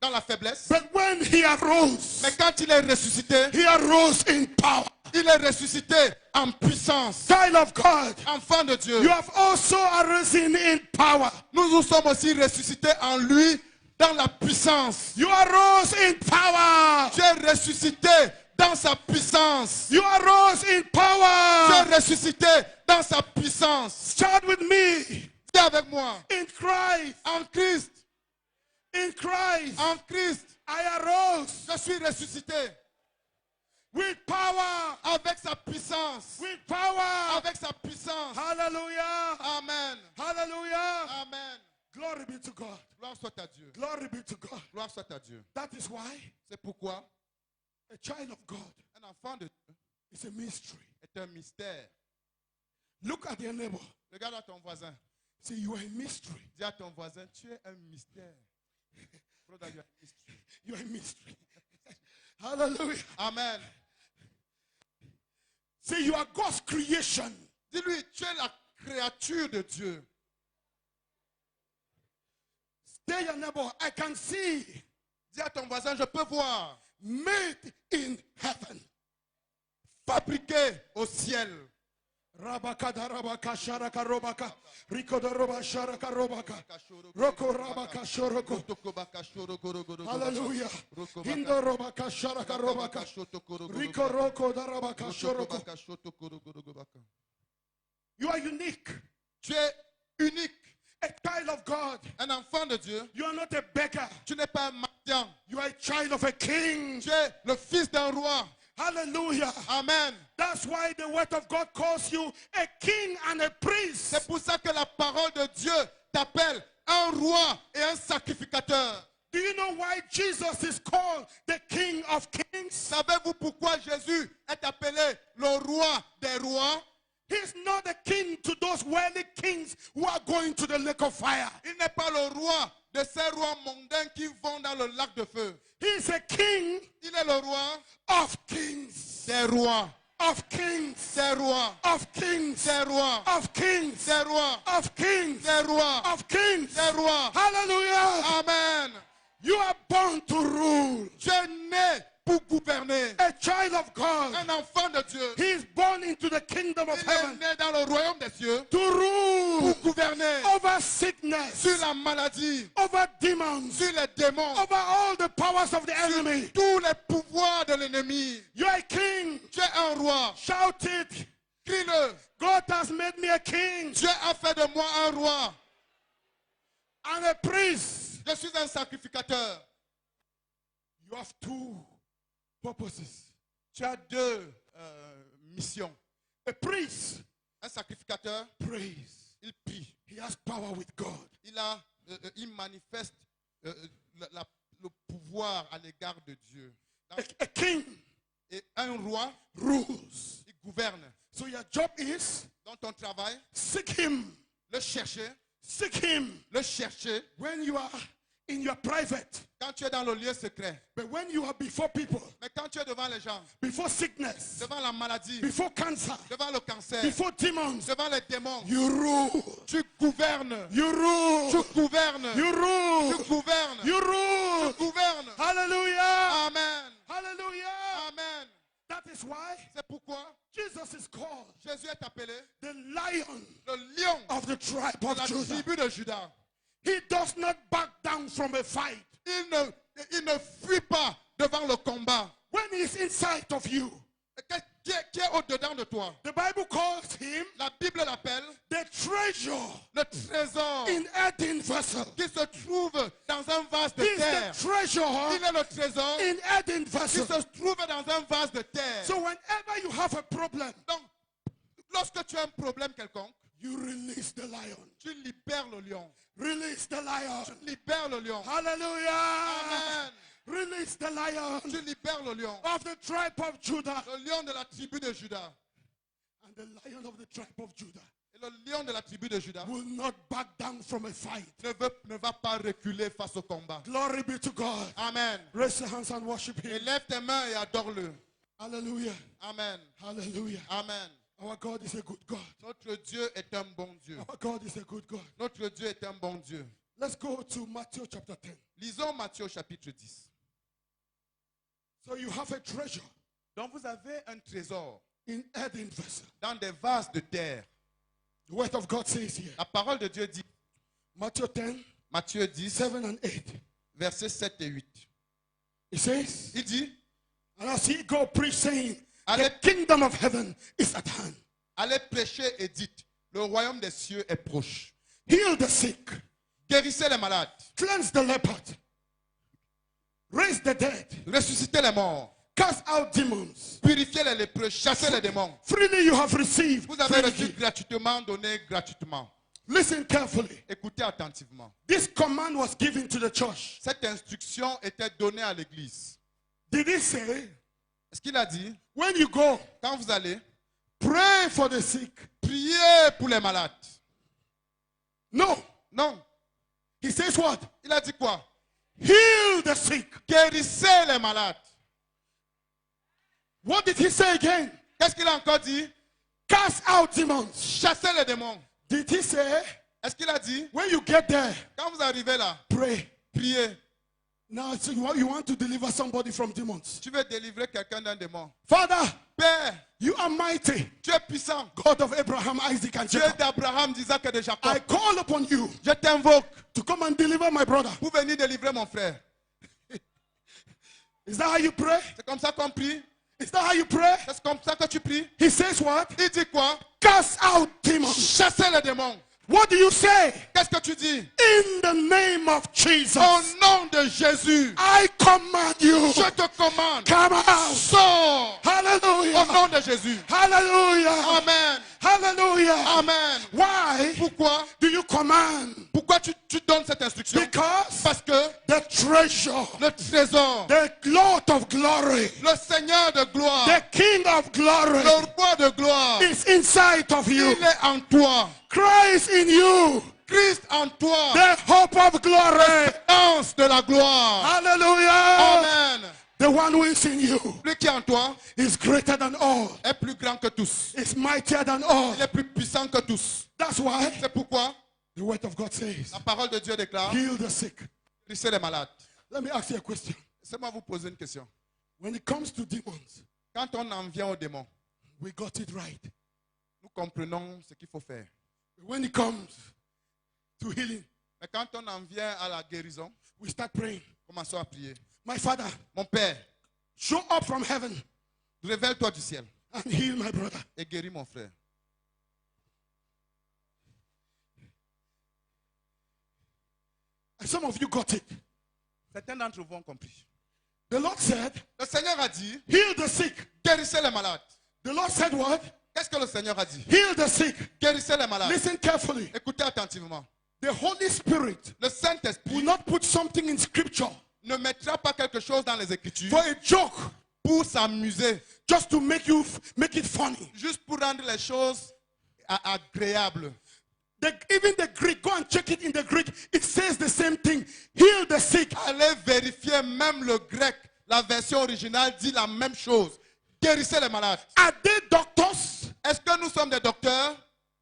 dans la faiblesse. but when he arose, Mais quand il est ressuscité, he arose in power. il est ressuscité en puissance. Child of God, Enfant de Dieu. you have also arisen in power. Nous sommes aussi ressuscités en lui dans la puissance. You arose in power. Tu es ressuscité dans sa puissance. You arose in Tu power. es ressuscité dans sa puissance. Shout with me. Dis avec moi. In Christ. En Christ. In Christ. En Christ. I arose Je suis ressuscité. with power. Avec sa puissance. With power. Avec sa puissance. Hallelujah. Amen. Hallelujah. Amen. Glory be to God. Gloire soit à Dieu. Glory be to God. Gloire soit à Dieu. That is why C'est pourquoi a child of God un enfant de Dieu is a mystery. est un mystère. Look at your neighbor. Regarde à ton voisin. Say, you are a mystery. Dis à ton voisin, tu es un mystère. Brother, you are a mystery. You are a mystery. Hallelujah. Amen. Say, you are God's creation. Dis-lui, tu es la créature de Dieu. Tell your neighbor, I can see. Dis à ton voisin, je peux voir. Made in heaven. Fabriqué au ciel. Rabaka darabaka sharaka robaka. Riko daroba sharaka robaka. Roko rabaka shoroko. Hallelujah. Hindo robaka sharaka robaka. Riko roko darabaka shoroko. You are unique. Tu es unique. A child of God. Un enfant de Dieu. You are not a beggar. Tu n'es pas un mendiant. You are a child of a king. Tu es le fils d'un roi. Hallelujah. Amen. That's why the word of God calls you a king and a priest. C'est pour ça que la parole de Dieu t'appelle un roi et un sacrificateur. Do you know why Jesus is called the King of Kings? Savez-vous pourquoi Jésus est appelé le roi des rois? He's not a king to those worldly kings who are going to the lake of fire. Il n'est pas le roi de ces rois mondains qui vont dans le lac de feu. He's a king Il est le roi of kings. des rois. Of kings. Des rois. Of kings. Des rois. Of kings. Des rois. Of kings. Des rois. Of kings. Des rois. Hallelujah. Amen. You are born to rule. Tu es né pour gouverner. A child of God. Un enfant de Dieu. He is born into the kingdom of Il est heaven né dans le royaume des cieux to rule pour gouverner over sickness, sur la maladie, over demons, sur les démons, over all the powers of the enemy. tous les pouvoirs de l'ennemi. You are a king. Tu es un roi. Shout it. Crie-le. God has made me a king Dieu a fait de moi un roi. and a priest. Je suis un sacrificateur. You have two purposes. Tu as deux missions. A priest Un sacrificateur, prays. il prie. He has power with God. Il manifeste le pouvoir à l'égard de Dieu. A king Et un roi, rules. il gouverne. So your job is Dans ton travail, seek him. le chercher, Seek him le chercher. when you are in your private. Quand tu es dans le lieu secret. But when you are before people, Mais quand tu es devant les gens, before sickness, devant la maladie, before cancer, devant le cancer, before demons, devant les démons, you rule. tu gouvernes. You rule. Tu gouvernes. You rule. Tu gouvernes. You rule. Tu gouvernes. Hallelujah. Amen. Hallelujah. Amen. That is why C'est pourquoi Jesus is called Jésus est appelé the lion le lion of the tribe de of la Judah. tribu de Judas. He does not back down from a fight. Il ne fuit pas devant le combat. When he's inside of you, Qui est au-dedans de toi? the Bible calls him La Bible l'appelle the treasure le trésor in earthen vessel. qui se trouve dans un vase de He's terre. the treasure Il est le trésor in earthen qui vessel. se trouve dans un vase de terre. So whenever you have a problem, Donc, lorsque tu as un problème quelconque, you release the lion. tu libères le lion. Release the lion. Libère le lion. Hallelujah. Amen. Release the lion Tu libères le lion. of the tribe of Judah. Le lion de la tribu de Judas. And the lion of the tribe of Judah Et le lion de la tribu de Judas will not back down from a fight. ne va pas reculer face au combat. Glory be to God. Amen. Raise your hands and worship him. Élève tes mains et adore-le. Hallelujah. Amen. Hallelujah. Amen. Our God is a good God. Notre Dieu est un bon Dieu. Our God is a good God. Notre Dieu est un bon Dieu. Let's go to Matthew chapter 10. Lisons Matthieu chapitre 10. So you have a treasure Donc vous avez un trésor in earthen vessel. dans des vases de terre. The word of God says here. La parole de Dieu dit, Matthew 10, Matthieu 10, 7 and 8. versets 7 et 8. It says, Il dit, And as he go preach saying, Allez, the kingdom of heaven is at hand. allez prêcher et dites, le royaume des cieux est proche. Heal the sick. Guérissez les malades. Cleanse the leopard. Raise the dead. Ressuscitez les morts. Cast out demons. Purifiez les lépreux. Chassez les démons. Freely you have received. Vous avez freely reçu give. gratuitement, donné gratuitement. Listen carefully. Écoutez attentivement. This command was given to the church. Cette instruction était donnée à l'église. Did he say, Est-ce qu'il a dit, when you go, quand vous allez, pray for the sick? priez pour les malades? No. Non. He says what? Il a dit quoi? Heal the sick. Guérissez les malades. What did he say again? Qu'est-ce qu'il a encore dit? Cast out demons. Chassez les démons. Did he say, Est-ce qu'il a dit, when you get there, quand vous arrivez là, pray? priez. Now so you want to deliver somebody from demons. Tu veux délivrer quelqu'un d'un démon. Father, Père, you are mighty, tu es puissant. God of Abraham, Isaac, and Dieu Jacob. d'Abraham, d'Isaac et de Jacob. I call upon you Je t'invoque to come and deliver my brother. pour venir délivrer mon frère. Is that how you pray? C'est comme ça qu'on prie. Is that how you pray? C'est comme ça que tu pries. He says what? Il dit quoi? Cast out demons. Chassez les démons. What do you say? Qu'est-ce que tu dis? In the name of Jesus, Au nom de Jésus, I command you, je te commande. come out. Sors. Au Hallelujah. nom de Jésus. Hallelujah. Amen. Hallelujah. Amen. Why Pourquoi? do you command? Pourquoi tu donnes cette instruction? Because Parce que the treasure, le trésor, the Lord of glory, le Seigneur de gloire, the King of glory le roi de gloire, is inside of you. il est en toi. Christ in you, Christ en toi. the hope of glory. L'espérance de la gloire. Hallelujah. Amen. The one who is in you Lui qui est en toi is greater than all, est plus grand que tous. is mightier than all. Il est plus puissant que tous. That's why C'est pourquoi the word of God says, la parole de Dieu déclare, heal the sick. guérissez les malades. Let me ask you a question. Laissez-moi vous poser une question. When it comes to demons, Quand on en vient aux démons, we got it right. nous comprenons ce qu'il faut faire. When it comes to healing, Mais quand on en vient à la guérison, we start praying. commençons à prier. My Father, Mon Père, show up from heaven révèle-toi du ciel and heal my brother. et guéris mon frère. And some of you got it. Certains d'entre vous ont compris. The Lord said, Le Seigneur a dit, heal the sick. guérissez les malades. The Lord said what? Qu'est-ce que le Seigneur a dit? Heal the sick. Guérissez les malades. Listen carefully. Écoutez attentivement. The Holy Spirit Le Saint-Esprit will not put something in scripture ne mettra pas quelque chose dans les Écritures for a joke, pour s'amuser, just to make it funny. juste pour rendre les choses agréables. Even the Greek, go and check it in the Greek. It says the same thing. Heal the sick. Allez vérifier, même le grec, la version originale dit la même chose. Guérissez les malades. Are they doctors? Est-ce que nous sommes des docteurs?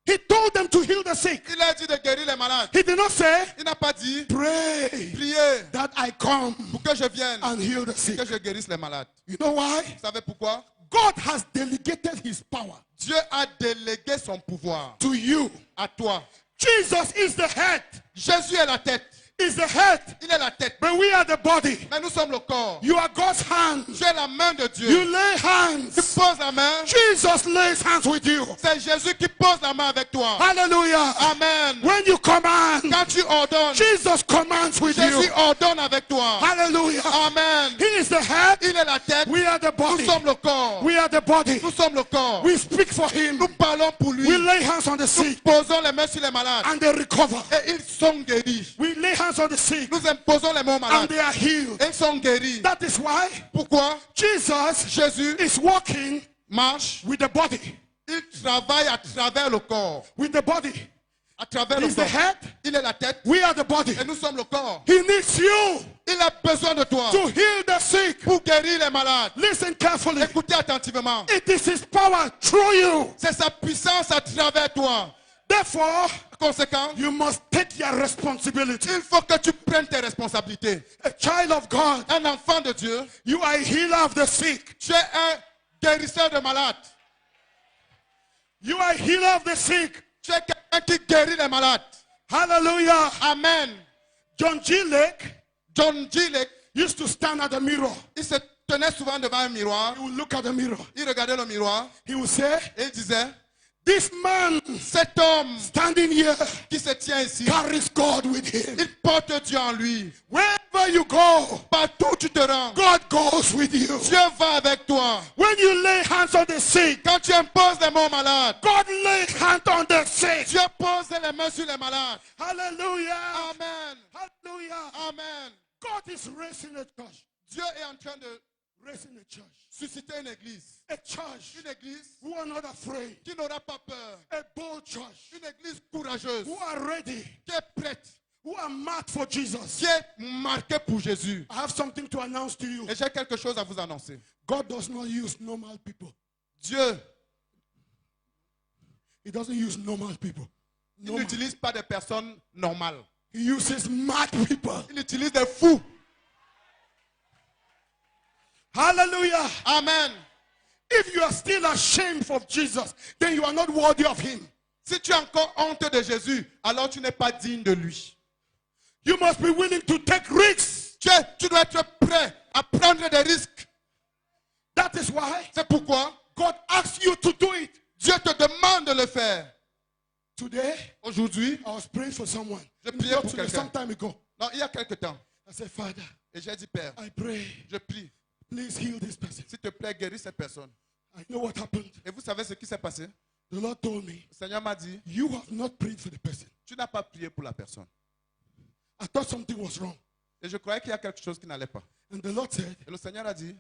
He told them to heal the sick. Il a dit de guérir les malades. He did not say, Il n'a pas dit, pray priez that I come pour que je vienne, and heal the sick. que je guérisse les malades. You know why? Vous savez pourquoi? God has delegated his power Dieu a délégué son pouvoir to you. à toi. Jesus is the head. Jésus est la tête. Is the head. Il est la tête. But we are the body. Mais nous sommes le corps. You are God's hands. Tu es la main de Dieu. You lay Tu hands. poses la main. Jesus lays hands with you. C'est Jésus qui pose la main avec toi. Hallelujah. Amen. When you command, Quand tu ordonnes, Jesus commands with Jésus you. ordonne avec toi. Hallelujah. Amen. He is the head. Il est la tête. We are the Nous body. sommes le corps. We are the body. Nous sommes le corps. We speak for him. Nous parlons pour lui. We lay hands on the Nous sick posons les mains sur les malades. and they recover. Et ils sont guéris. We lay hands on the sick Nous imposons les mains aux and malades. they are healed. Et ils sont guéris. That is why Pourquoi? Jesus Jésus is walking marche. with the body. Il travaille à travers le corps. With the body. À travers le He's the corps. head. Il est la tête. We are the body. Et nous sommes le corps. He needs you Il a besoin de toi to heal the sick. pour guérir les malades. Listen carefully. Écoutez attentivement. It is his power through you. C'est sa puissance à travers toi. Therefore, Par conséquent, you must take your responsibility. il faut que tu prennes tes responsabilités. A child of God, Un enfant de Dieu, you are a healer of the sick. tu es un guérisseur de malades. You are a healer of the sick. Tu es quelqu'un qui guérit les malades. Hallelujah. Amen. John G. Lake John G. Lake, used to stand at the mirror il se tenait souvent devant un miroir. He would look at the mirror. Il regardait le miroir He would say, et il disait, this man cet homme standing here qui se tient ici, carries God with him. il porte Dieu en lui. Wherever you go, Partout où tu te rends, God goes with you. Dieu va avec toi. When you lay hands on the sick, Quand tu imposes les mains aux malades, God lay hands on the sick. Dieu pose les mains sur les malades. Hallelujah. Amen. Hallelujah. Amen. God is raising a church. Dieu est en train de Raising a church. susciter une église. A church Une église who are not afraid. qui n'aura pas peur. A bold church Une église courageuse who are ready. qui est prête, Who are marked for Jesus. qui est marquée pour Jésus. I have something to announce to you. Et j'ai quelque chose à vous annoncer. God does not use normal people. Dieu, He doesn't use normal people. il n'utilise pas des personnes normales. He uses mad people. Il utilise des fous. Hallelujah. Amen. If you are still ashamed of Jesus, then you are not worthy of him. Si tu as encore honte de Jésus, alors tu n'es pas digne de lui. You must be willing to take risks. Tu dois être prêt à prendre des risques. That is why C'est pourquoi God asks you to do it. Dieu te demande de le faire. Today, Aujourd'hui, I was praying for someone. je priais pour Today, quelqu'un. some time ago. Non, il y a quelque temps. I said, Father, Et j'ai dit, Père, I pray, je prie, please heal this person. s'il te plaît, guéris cette personne. I know what happened. Et vous savez ce qui s'est passé? The Lord told me, Le Seigneur m'a dit, you have not prayed for the person. tu n'as pas prié pour la personne. I thought something was wrong. Et je croyais qu'il y a quelque chose qui n'allait pas. And the Lord said, Et le Seigneur a dit,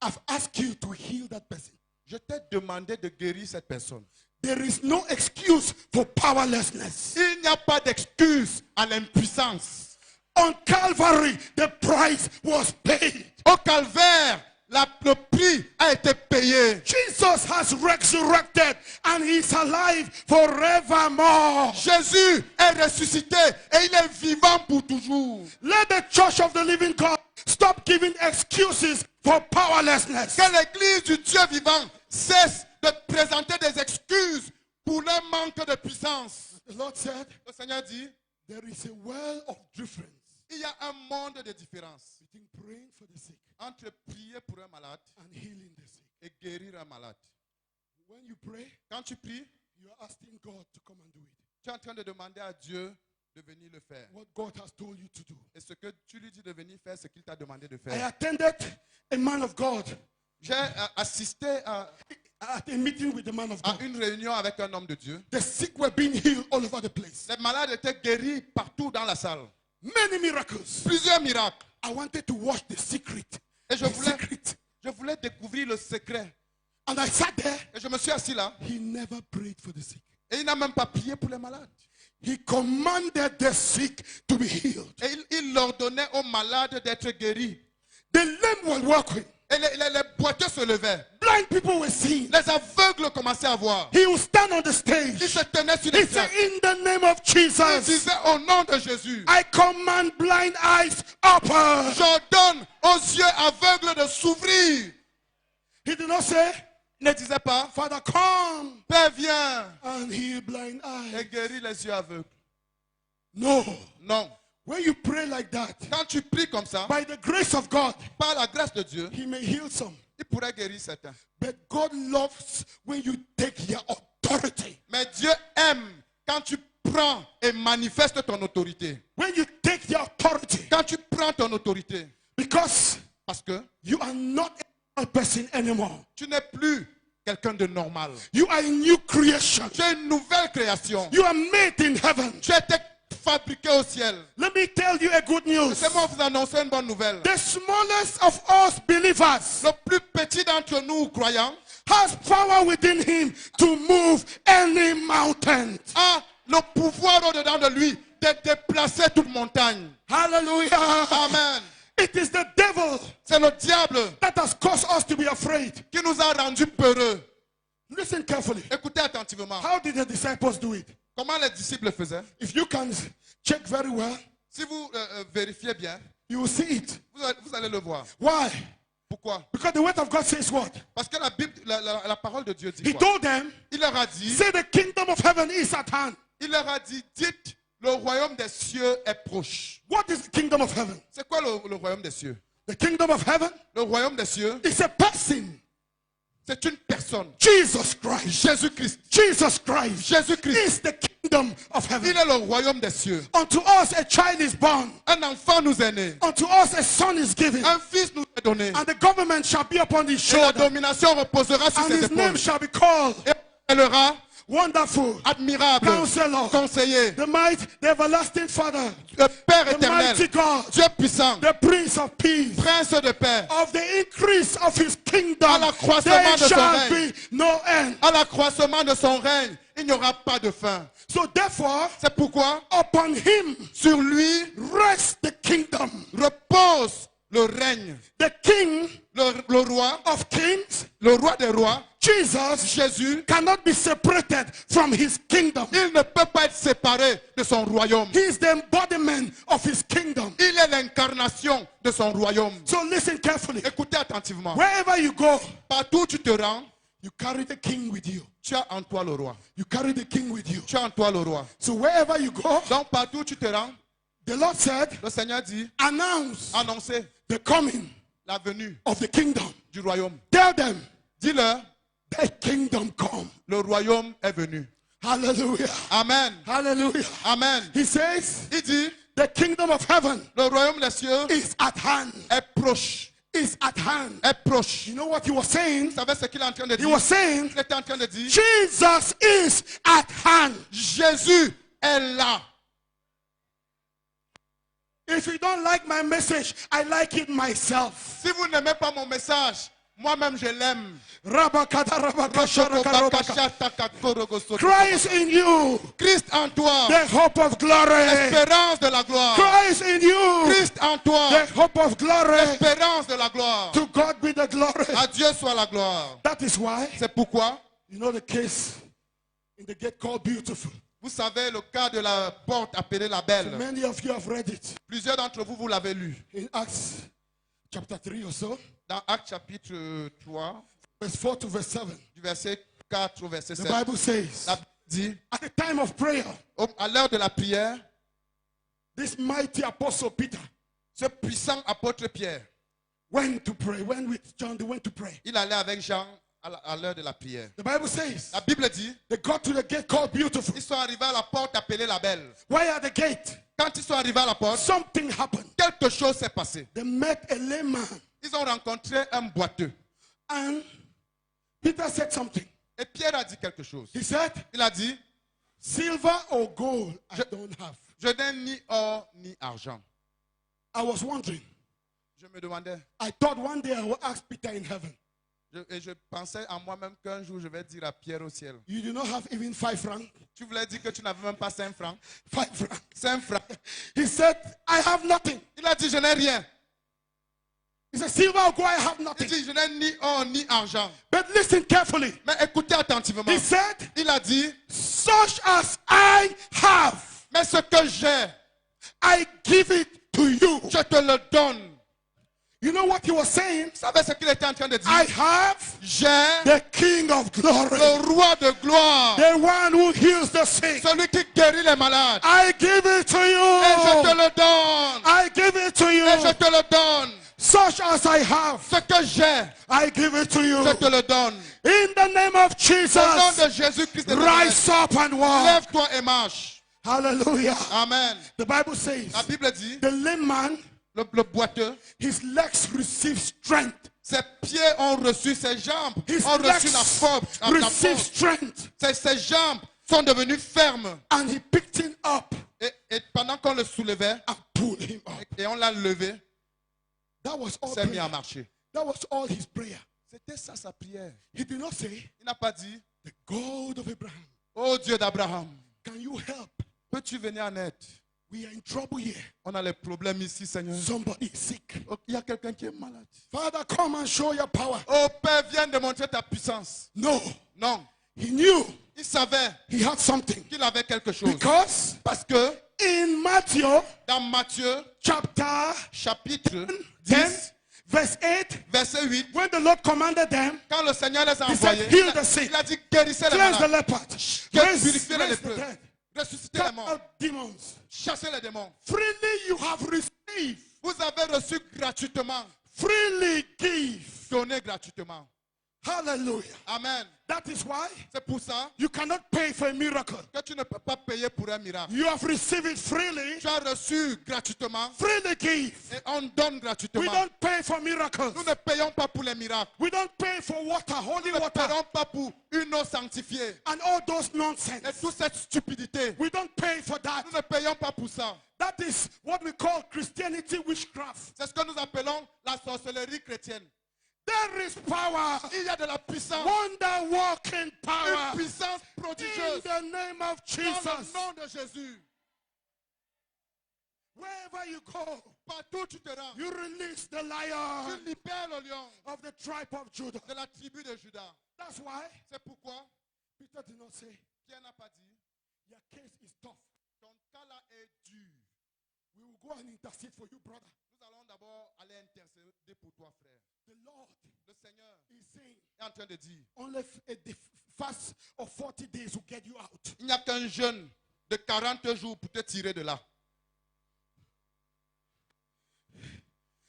I've asked you to heal that person. je t'ai demandé de guérir cette personne. There is no excuse for powerlessness. Il n'y a pas d'excuse à l'impuissance. On Calvary, the price was paid. Au calvaire, le prix a été payé. Jesus has resurrected and he's alive forevermore. Jésus est ressuscité et il est vivant pour toujours. Let the church of the living God stop giving excuses for powerlessness. Que l'église du Dieu vivant cesse de présenter des excuses pour leur manque de puissance. The Lord said, Le Seigneur dit, there is a well of difference il y a un monde de différence between praying for the sick entre prier pour un malade and healing the sick. et guérir un malade. When you pray, Quand tu pries, you are asking God to come and do it. tu es en train de demander à Dieu de venir le faire. What God has told you to do. Et ce que tu lui dis de venir faire, ce qu'il t'a demandé de I faire. attended a man of God J'ai assisté at a meeting with the man of à God. une réunion avec un homme de Dieu. The sick were being healed all over the place. Les malades étaient guéris partout dans la salle. Many miracles. Plusieurs miracles. I wanted to watch the secret. Et The secret. je voulais découvrir le secret. And I sat there. Et je me suis assis là. He never prayed for the sick. Et il n'a même pas prié pour les malades. He commanded the sick to be healed. Et il ordonnait aux malades d'être guéris. The lame were walking. Et les boiteux se levaient. Blind people were seeing. Les aveugles commençaient à voir. He would stand on the Il stage. se tenait sur He les said, scènes. in the name of Il Jesus, disait au nom de Jésus, I command blind eyes open. j'ordonne aux yeux aveugles de s'ouvrir. He did not say, Il ne disait pas, Father, come Père, viens and heal blind et eyes. guéris les yeux aveugles. No. Non. When you pray like that, Quand tu pries comme ça, by the grace of God, par la grâce de Dieu, He may heal some. il pourrait guérir certains. But God loves when you take your authority. Mais Dieu aime quand tu prends et manifestes ton autorité. When you take your authority. Quand tu prends ton autorité. Because Parce que you are not a person anymore. tu n'es plus quelqu'un de normal. You are a new creation. Tu es une nouvelle création. You are made in heaven. Tu as été fabriqué au ciel. Let me tell you a good news. Laissez-moi vous annoncer une bonne nouvelle. The smallest of us believers Le plus petit d'entre nous croyants has power within him to move any mountain. a le pouvoir au-dedans de lui de déplacer toute montagne. Hallelujah. Amen. It is the devil C'est le diable that has caused us to be afraid. qui nous a rendus peureux. Listen carefully. Écoutez attentivement. How did the disciples do it? Comment les disciples faisaient? If you can check very well, Si vous vérifiez bien, you will see it. vous allez le voir. Why? Pourquoi? Because the word of God says what? Parce que la Bible, la parole de Dieu dit He quoi? told them, Il leur a dit, say the kingdom of heaven is at hand. il leur a dit, dites, le royaume des cieux est proche. What is the kingdom of heaven? C'est quoi le royaume des cieux? The kingdom of heaven le royaume des cieux, is a person. c'est une personne. Jesus Christ. Jésus-Christ. Jesus Christ Jésus-Christ. is the kingdom of Il heaven. est le royaume des cieux. Unto us a child is born. Un enfant nous est né. Unto us a son is given. Un fils nous est donné. And the government shall be upon his Et la shoulder. domination reposera sur And ses his name épaules. shall be called Et elle sera Wonderful, admirable, Counselor, conseiller, the might, the everlasting Father, le Père the mighty éternel, God, Dieu puissant, the Prince of Peace. Prince de paix. Of the increase of his kingdom, À l'accroissement there de son shall règne. be no end. À l'accroissement de son règne, il n'y aura pas de fin. So therefore, C'est pourquoi upon him sur lui rests the kingdom. repose le règne. The King Le roi, of kings, le roi des rois, Jesus, Jésus, cannot be separated from his kingdom. il ne peut pas être séparé de son royaume. He is the embodiment of his kingdom. Il est l'incarnation de son royaume. So listen carefully. Écoutez attentivement. Wherever you go, Partout où tu te rends, you carry the king with you. tu as en toi le roi. You carry the king with you. Tu as en toi le roi. So wherever you go, Donc partout où tu te rends, the Lord said, le Seigneur dit, announce annoncez the coming la venue of the kingdom. du royaume. Tell them, Dis-leur, the kingdom come. le royaume est venu. Hallelujah. Amen. Hallelujah. Amen. He says, Il dit, the kingdom of heaven le royaume des cieux is at hand. est proche. Is at hand. Est proche. You know what he was saying? Vous savez ce qu'il est en train de He dire? was saying, Il était en train de dire, Jesus is at hand. Jésus est là. If you don't like my message, I like it myself. Si vous n'aimez pas mon message, moi-même je l'aime. Christ in you, Christ en toi, the hope of glory. espérance de la gloire. Christ in you, Christ en toi, the hope of glory. espérance de la gloire. To God be the glory. À Dieu soit la gloire. That is why, C'est pourquoi, you know the case in the gate called Beautiful. vous savez le cas de la porte appelée la Belle. Many of you have read it Plusieurs d'entre vous, vous l'avez lu. in Acts chapter 3 or so, Dans Actes chapitre 3, verse 4 to verse 7. du verset 4 au verset The 7. Bible says, La Bible dit, at the time of prayer, à l'heure de la prière, this mighty apostle Peter ce puissant apôtre Pierre, went to pray. When with John, they went to pray. il allait avec Jean à l'heure de la prière. The Bible says, La Bible dit, they got to the gate called Beautiful. ils sont arrivés à la porte appelée la Belle. Why at the gate? Quand ils sont arrivés à la porte, Something happened. quelque chose s'est passé. They met a lame man. Ils ont rencontré un boiteux. And Peter said something. Et Pierre a dit quelque chose. He said, Il a dit, silver or gold I don't have. je n'ai ni or ni argent. I was wondering. Je me demandais, I thought one day I will ask Peter in heaven. et je pensais à moi-même qu'un jour je vais dire à Pierre au ciel, You do not have even 5 francs. tu voulais dire que tu n'avais même pas 5 francs. 5 francs. 5 francs. He said, I have nothing. Il a dit, je n'ai rien. He said, silver or gold I have Il nothing. dit, je n'ai ni or ni argent. But listen carefully. Mais écoutez attentivement. He said, Il a dit, such as I have, mais ce que j'ai, I give it to you. je te le donne. You know what he was saying? Vous savez ce qu'il était en train de dire? I have J'ai the King of glory, le roi de gloire, the one who heals the sick. celui qui guérit les malades. I give it to Et je te you. le donne. I give it to Et je you. te le donne. Such as I have, Ce que j'ai, I give it to you. je te le donne. In the name of Au nom Jesus, de Jésus-Christ de Nazareth, rise up and walk. lève-toi et marche. Hallelujah. Amen. The Bible says, La Bible dit, the lame man, le boiteux, his legs receive strength. ses pieds ont reçu, ses jambes His ont reçu la legs force. receive strength. Ses jambes sont devenues fermes. And he picked him up Et pendant qu'on le soulevait and pulled him up. et on l'a levé, That was all il s'est mis à prayer. marcher. That was all his prayer. C'était ça sa prière. He did not say, Il n'a pas dit, the God of Abraham, oh Dieu d'Abraham, can you help? peux-tu venir en aide? We are in trouble here. On a les problèmes ici, Seigneur. Somebody is sick. Oh, il y a quelqu'un qui est malade. Father, come and show your power. Oh Père, viens démontrer ta puissance. No, Non, he knew il savait he had something. qu'il avait quelque chose. Because Parce que in Matthew dans Matthieu, chapter chapitre 10, 10, verse 8, verset 8, when the Lord commanded them, quand le Seigneur les a he said, envoyés, heal the sick, il a dit guérissez les cleanse the malades, leopard, raise purifiez les the lépreux, dead, ressuscitez les cast morts, out demons. chassez les démons. Freely you have received. Vous avez reçu gratuitement. Freely give. Donnez gratuitement. Hallelujah. Amen. That is why C'est pour ça you cannot pay for a miracle. que tu ne peux pas payer pour un miracle. You have received it freely. Tu as reçu gratuitement Freely give. et on donne We gratuitement. don't pay for miracles. Nous ne payons pas pour les miracles. We don't pay for water, holy Nous ne water, payons pas pour une eau sanctifiée. and all those Et nonsense. toute cette stupidité. We don't pay for that. Nous ne payons pas pour ça. That is what we call Christianity witchcraft. C'est ce que nous appelons la sorcellerie chrétienne. There is power. Il y a de la puissance. Wonder working Une power. puissance In prodigieuse. the name of Dans le Jesus. nom de Jésus. Wherever you go, Partout où tu te rends. you release the Tu lion libères le lion of the tribe of Judah. de la tribu de Judas. That's why C'est pourquoi Peter did not say, Pierre n'a pas dit, your case is tough. ton cas là est dur. We will go and intercede for you, brother. Nous allons d'abord aller intercéder pour toi, frère. The Lord Le Seigneur is saying, est en train de dire, only a fast of 40 days will get you out. il n'y a qu'un jeûne de 40 jours pour te tirer de là.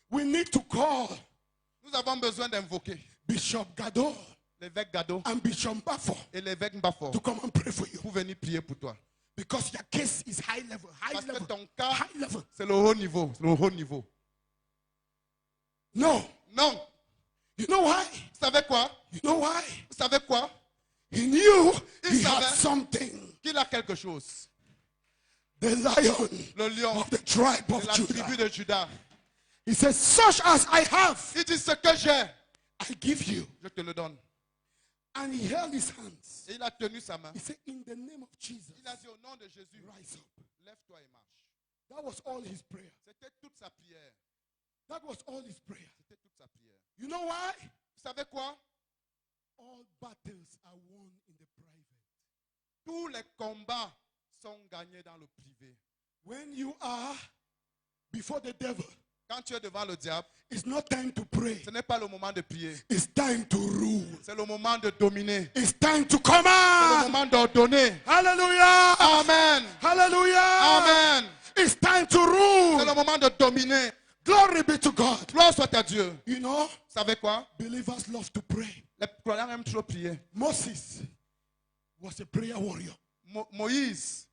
We need to call Nous avons besoin d'invoquer Bishop Gado l'évêque Gado and Bishop Bafo et l'évêque Mbafo to come and pray for you. pour venir prier pour toi. Because your case is high level, Parce que ton cas, high level. c'est le haut niveau. C'est le haut niveau. No. Non. You know why? Vous savez quoi? You know why? Vous savez quoi? He knew Il he had savait. something. Qu'il a quelque chose. The lion Le lion of the tribe de of la tribu Judah. de Judas. He says, such as I have, Il dit ce que j'ai, I give you. je te le donne. And he held his hands. Et il a tenu sa main. He said, in the name of Jesus, Il a dit au nom de Jésus, rise up. lève-toi et marche. That was all his prayer. C'était toute sa prière. That was all his prayer. C'était toute sa prière. You know why? Vous savez quoi? All battles are won in the private. Tous les combats sont gagnés dans le privé. When you are before the devil, Quand tu es devant le diable, it's not time to pray. ce n'est pas le moment de prier. It's time to rule. C'est le moment de dominer. It's time to C'est le command. moment d'ordonner. Hallelujah. Amen. Hallelujah. Amen. It's time to C'est rule. le moment de dominer. Glory be to God. Gloire soit à Dieu. Vous You know, savez quoi? believers love to pray. Les croyants aiment trop prier. Moses was a prayer warrior. Moïse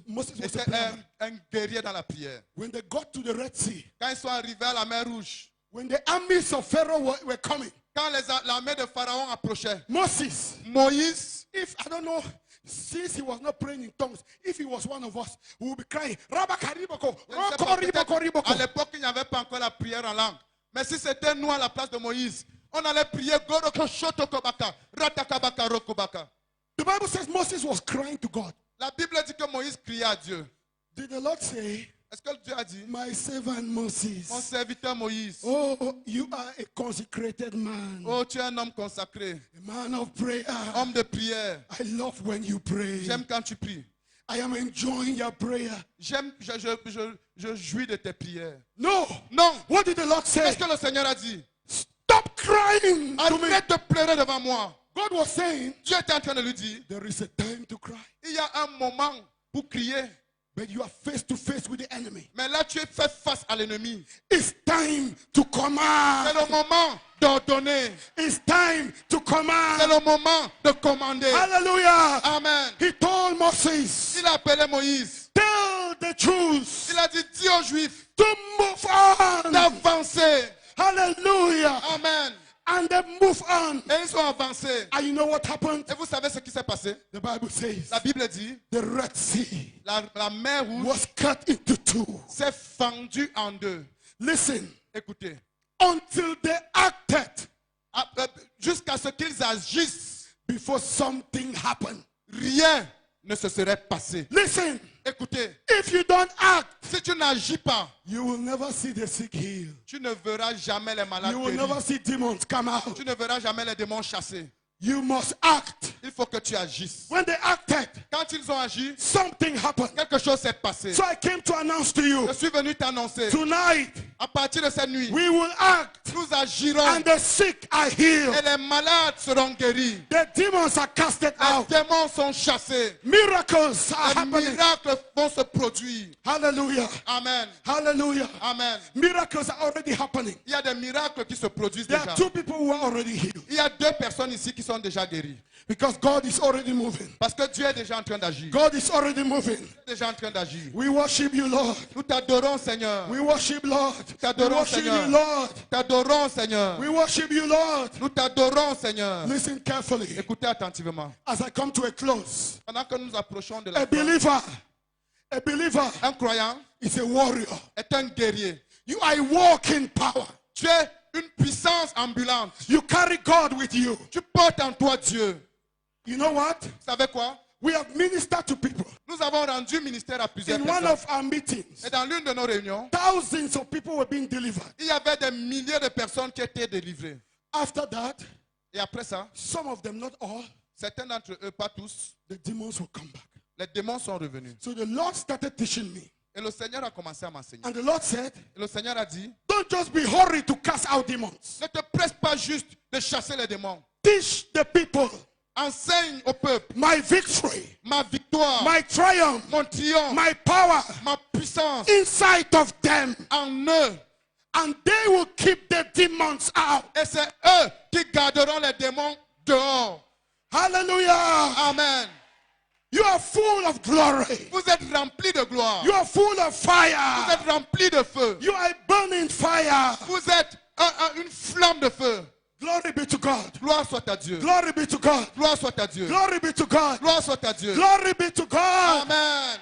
Moses was a était prayer warrior. un guerrier dans la prière. When they got to the Red Sea, Quand ils sont arrivés à la mer Rouge, when the armies of Pharaoh were coming, quand l'armée de Pharaon approchait, Moses, Moïse, if I don't know, since he was not praying in tongues, if he was one of us, we would be crying, Rabakariboko, je ne sais pas, peut-être à Riboko. l'époque, il n'y avait pas encore la prière en langue. Mais si c'était nous à la place de Moïse, on allait prier Goroko Shotokobaka, Ratakabaka Rokobaka. The Bible says Moses was crying to God. La Bible dit que Moïse criait à Dieu. Did the Lord say, Est-ce que Dieu a dit, my servant mon Moses, serviteur Moïse, oh, you are a consecrated man, oh, tu es un homme consacré, a man of prayer. homme de prière. I love when you pray. J'aime quand tu pries. I am enjoying your prayer. Je jouis de tes prières. No. Non. What did the Lord say? Qu'est-ce que le Seigneur a dit? Stop crying to me. Arrête de pleurer devant moi. God was saying, Dieu était en train de lui dire, there is a time to cry. il y a un moment pour crier. But you are face to face with the enemy. Mais là, tu es fait face à l'ennemi. It's time to C'est command. le moment d'ordonner. It's time to C'est command. le moment de commander. Hallelujah. Amen. He told Moses, Il a appelé Moïse. tell the Jews Il a dit, dis aux Juifs to move on. d'avancer. Hallelujah. Amen. And they move on. Et ils sont avancés. And you know what happened? Et vous savez ce qui s'est passé? The Bible says La Bible dit, the Red Sea la mer rouge was cut into two. s'est fendue en deux. Listen, Écoutez. until they acted Jusqu'à ce qu'ils agissent, before something happened. rien ne se serait passé. Listen, Écoutez, if you don't act, si tu n'agis pas, you will never see the sick healed. tu ne verras jamais les malades You will guéris. never see demons come out. Tu ne verras jamais les démons chassés. You must act. Il faut que tu agisses. When they acted, Quand ils ont agi, something happened. quelque chose s'est passé. So I came to announce to you Je suis venu t'annoncer. tonight, À partir de cette nuit, we will act, nous agirons and the sick are healed. et les malades seront guéris. The demons are casted Les out. démons sont chassés. Miracles are Les happening. miracles vont se produire. Hallelujah. Amen. Hallelujah. Amen. Miracles are already happening. Il y a des miracles qui se produisent There déjà. are 2 people who are already healed Il y a 2 personnes ici qui sont déjà guéries. because God is already moving. Parce que Dieu est déjà en train d'agir. God is already moving. Dieu est déjà en train d'agir. We worship you, Lord. Nous t'adorons, Seigneur. We worship, Lord. We T'adorons, worship Seigneur. you, Lord. T'adorons, Seigneur. We worship you, Lord. Nous t'adorons, Seigneur. Listen carefully Écoutez attentivement. as I come to a close. Pendant que nous approchons de A la fin, believer un croyant is a warrior. est un guerrier. You are a walking power. Tu es une puissance ambulante. You carry God with you. Tu portes en toi Dieu. You know what? Vous savez quoi? We have ministered to people. Nous avons rendu ministère à plusieurs In one personnes. of our meetings, Et dans l'une de nos réunions, thousands of people were being delivered. il y avait des milliers de personnes qui étaient délivrées. After that, Et après ça, some of them, not all, certains d'entre eux, pas tous, the demons will come back. les démons sont revenus. So the Lord started teaching me. Et le Seigneur a commencé à m'enseigner. And the Lord said, Et le Seigneur a dit, don't just be hurried to cast out demons. ne te presse pas juste de chasser les démons. Teach the people Enseigne au peuple my victory, ma victoire, my triumph, mon triomphe, my power ma puissance inside of them. en eux. And they will keep the demons out. Et c'est eux qui garderont les démons dehors. Hallelujah. Amen. You are full of glory. Vous êtes remplis de gloire. You are full of Vous fire. êtes remplis de feu. You are a burning fire. Vous êtes une flamme de feu. Glory be to God. Gloire soit à Dieu. Glory be to God. Gloire soit à Dieu. Glory be to God. Gloire soit à Dieu. Glory be to God. Amen.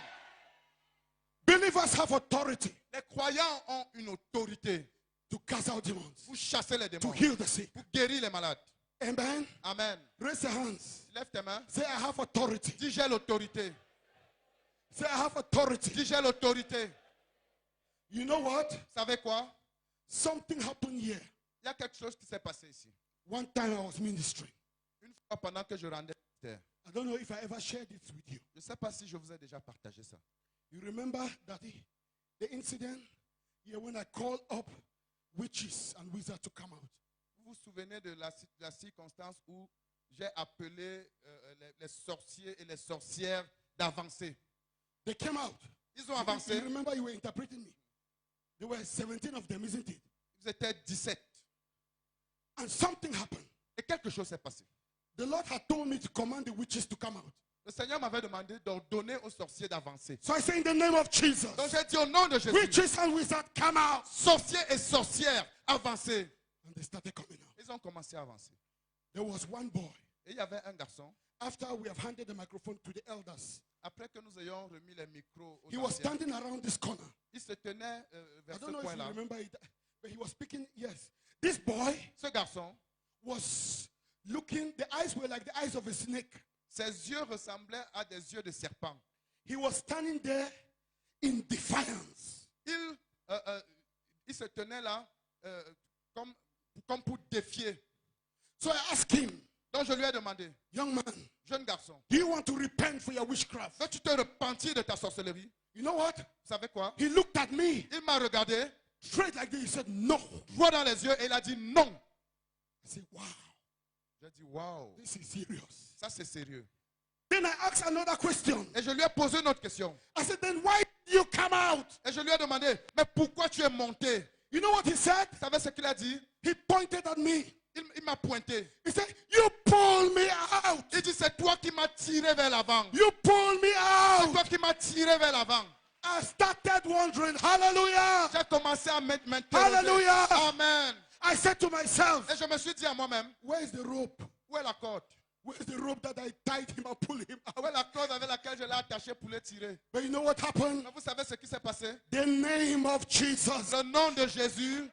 Believers have authority Les croyants ont une autorité to cast out demons, pour chasser les to démons, heal the sick. pour guérir les malades. Amen. Amen. Raise your hands. Lève tes mains. Say, I have authority. Dis j'ai l'autorité. Say, I have authority. Dis j'ai l'autorité. You know what? Vous savez quoi? Something happened here. Il y a quelque chose qui s'est passé ici. One time I was ministering. Une fois pendant que je rendais terre. I don't know if I ever shared it with you. Je ne sais pas si je vous ai déjà partagé ça. You remember that the incident here when I called up witches and wizards to come out? Vous vous souvenez de la circonstance où j'ai appelé les sorciers et les sorcières d'avancer. They came out. Ils ont avancé. You remember you were interpreting me. There were 17 of them, isn't it? Ils étaient 17. And something happened. Et quelque chose s'est passé. The Lord had told me to command the witches to come out. Le Seigneur m'avait demandé d'ordonner aux sorciers d'avancer. So I say in the name of Jesus, Donc j'ai dit au nom de Jésus, witches and wizards come out. sorciers et sorcières, avancez. And they started coming out. Ils ont commencé à avancer. There was one boy. Et il y avait un garçon. After we have handed the microphone to the elders, Après que nous ayons remis les micros aux he was anciens, standing around this corner. il se tenait I vers ce don't know if you coin-là. remember it, but he was speaking. Yes. This boy Ce garçon, was looking, the eyes were like the eyes of a snake. ses yeux ressemblaient à des yeux de serpent. He was standing there in defiance. Il se tenait là comme pour défier. So I asked him, Donc je lui ai demandé, young man, jeune garçon, do you want to repent for your witchcraft? veux-tu te repentir de ta sorcellerie? You know what? Vous savez quoi? He looked at me Il m'a regardé, straight like this. He said, no. droit dans les yeux, et il a dit non. I said, wow, J'ai dit, wow, this is serious. ça c'est sérieux. Then I asked another question. Et je lui ai posé une autre question. I said, then why did you come out? Et je lui ai demandé, mais pourquoi tu es monté? You know what he said? Vous savez ce qu'il a dit? He pointed at me. Il m'a pointé. He said, you pulled me out. Il dit, c'est toi qui m'as tiré vers l'avant. You pulled me C'est out. toi qui m'as tiré vers l'avant. I started wondering, hallelujah. J'ai commencé à m'interroger. Hallelujah. Amen. I said to myself, Et je me suis dit à moi-même, where's the rope? où est la corde? Where's the rope that I tied him and pulled him Où est out? la corde avec laquelle je l'ai attaché pour le tirer? But you know what happened? Mais vous savez ce qui s'est passé? The name of Jesus. Le nom de Jésus,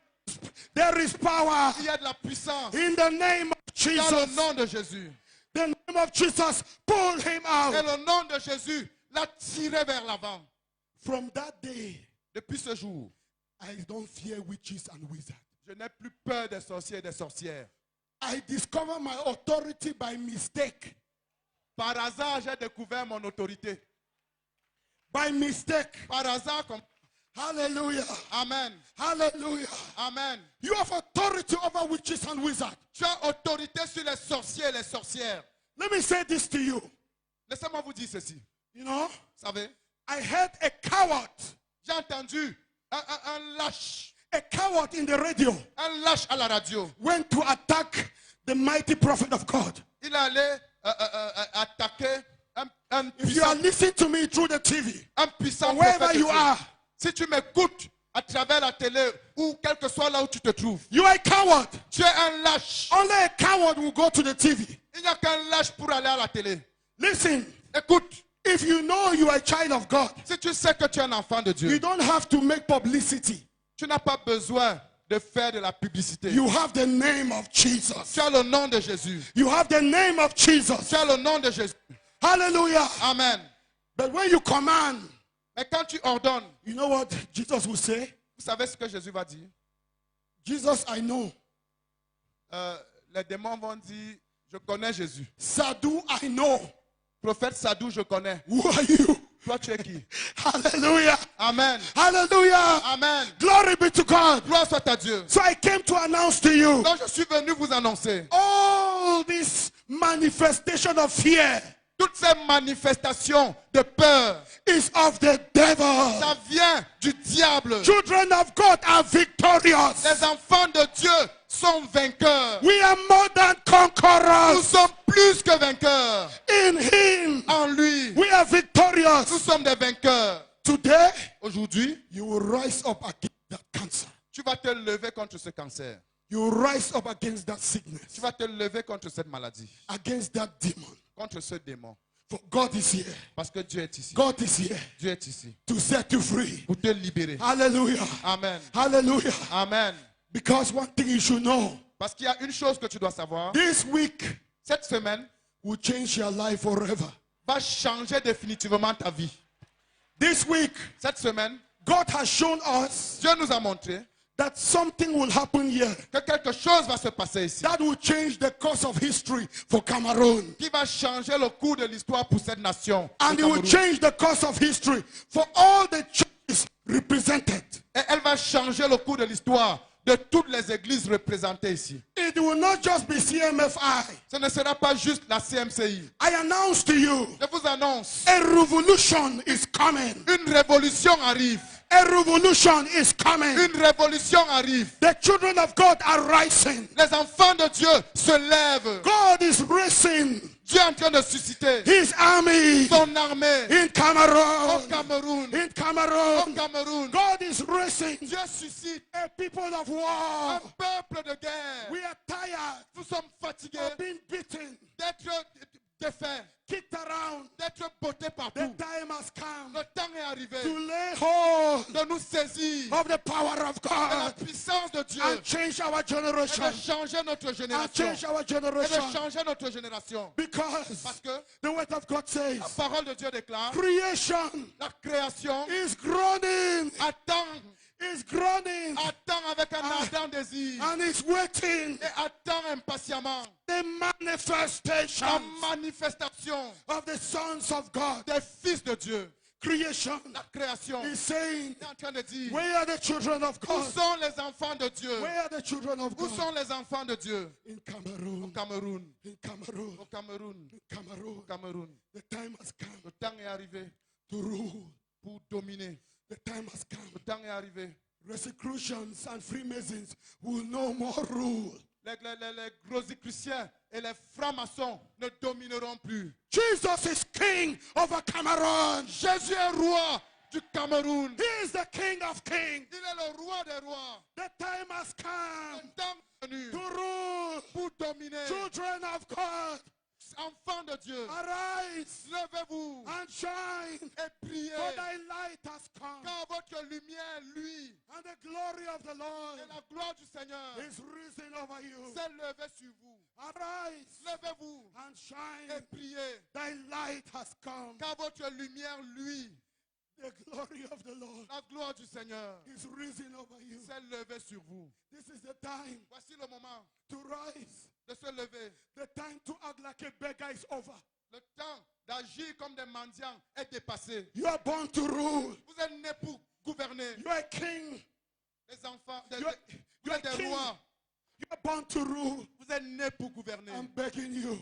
There is power il y a de la puissance. in the name of Dans le Jesus. nom de Jésus. The name of Jesus pulled him Et out. le nom de Jésus l'a tiré vers l'avant. From that day, Depuis ce jour, I don't fear witches and wizards. je n'ai plus peur des sorciers et des sorcières. I discover my authority by mistake. Par hasard, j'ai découvert mon autorité. By mistake. Par hasard, comme Hallelujah. Amen. Hallelujah. Amen. You have authority over witches and wizards. Tu as autorité sur les sorciers et les sorcières. Let me say this to you. Laissez-moi vous dire ceci. You know, Vous savez, I heard a coward j'ai entendu un lâche. A coward in the radio Un lâche à la radio. went to attack the mighty prophet of God. Il allait attaquer un If you are puissant, listening to me through the TV, un puissant wherever prophète de you Dieu. are, Si tu m'écoutes à travers la télé ou quel que soit là où tu te trouves, you are a coward. tu es un lâche. Only a coward will go to the TV. Il n'y a qu'un lâche pour aller à la télé. Listen, Écoute, if you know you are a child of God, si tu sais que tu es un enfant de you Dieu, don't have to make publicity. tu n'as pas besoin de faire de la publicité. You have the name of Jesus. Tu as le nom de Jésus. You have the name of Jesus. Tu as le nom de Jésus. Hallelujah. Amen. But when you command, Mais quand tu ordonnes, you know what Jesus will say? vous savez ce que Jésus va dire? Jesus, I know. Les démons vont dire, je connais Jésus. Sadhu, I know. Prophète Sadou, je connais. Who are you? Toi, tu es qui? Hallelujah. Amen. Hallelujah. Amen. Glory be to God. Gloire soit à Dieu. So I came to announce to you Donc, je suis venu vous annoncer. all this manifestation of fear Toutes ces manifestations de peur, is of the devil. ça vient du diable. Children of God are victorious. Les enfants de Dieu sont vainqueurs. We are more than Nous conquerors sommes plus que vainqueurs. in Him. En lui, We are nous victorious. sommes des vainqueurs. Today, Aujourd'hui, you will rise up against that cancer. tu vas te lever contre ce cancer. You will rise up against that sickness, Tu vas te lever contre cette maladie, against that demon. contre ce démon. For God is here. Parce que Dieu est ici. God is here Dieu est ici to set you free. pour te libérer. Hallelujah. Amen. Hallelujah. Amen. Because one thing you should know, Parce qu'il y a une chose que tu dois savoir. this week Cette semaine will change your life forever. va changer définitivement ta vie. This week, Cette semaine, God has shown us Dieu nous a montré that something will happen here que quelque chose va se passer ici. that will change the course of history for Cameroon. Qui va changer le cours de l'histoire pour cette nation. And le it will Cameroun. change the course of history for all the churches represented. Et elle va changer le cours de l'histoire de toutes les églises représentées ici. It will not just be CMFI. Ce ne sera pas juste la CMCI. I announce to you, Je vous annonce, a revolution is coming. une révolution arrive. A revolution is coming. Une révolution arrive. The children of God are rising. Les enfants de Dieu se lèvent. God is raising Dieu est en train de susciter His army son armée in au Cameroon. Cameroun. In Au Cameroon. Cameroun. God is raising Dieu suscite a people of un war. peuple de guerre. We are tired Nous sommes fatigués of being beaten, d'être défaits, kicked around. d'être bottés The partout. time has come Le temps est arrivé to lay hold de nous saisir of the power of de la God puissance de Dieu and change our et generation. de changer notre And génération. change our Et de generation. changer notre génération. Because Parce que the word of God says, la parole de Dieu déclare, creation la création is groaning, is groaning, attend avec un ardent désir and is waiting et attend impatiemment the manifestation la manifestation of the sons of God. des fils de Dieu. Creation La création is saying, est en train de dire, where are the children of où God? sont les enfants de Dieu? Where are the children of Où God? sont les enfants de Dieu? In Au Cameroon. Cameroun. In Cameroon. Au Cameroun. In Cameroon. Au Cameroun. The time has come Le temps est arrivé to rule. pour dominer. The time has come. Le temps est arrivé. Rosicrucians and Freemasons will no more rule. Les Rosicruciens et les francs-maçons ne domineront plus. Jesus is king over Cameroon. Jésus est roi du Cameroun. He is the king of kings. Il est le roi des rois. The time has come Le temps est venu to rule. pour dominer. Children of God, Enfants de Dieu, arise levez-vous and shine, et priez. for thy light has come, Car votre lumière, lui, and the glory of the Lord et la gloire du Seigneur is risen over you. s'est levée sur vous. Arise Levez-vous and shine, et priez. thy light has come. Car votre lumière, lui, The glory of the Lord la gloire du Seigneur is risen over you. s'est levée sur vous. This is the time Voici le moment to rise. de se lever. The time to act like a beggar is over. Le temps d'agir comme des mendiants est dépassé. You are born to rule. Vous êtes nés pour gouverner. You are a king. Les enfants, You are, vous êtes des king. rois. You are born to rule. Vous êtes nés pour gouverner. I'm begging you.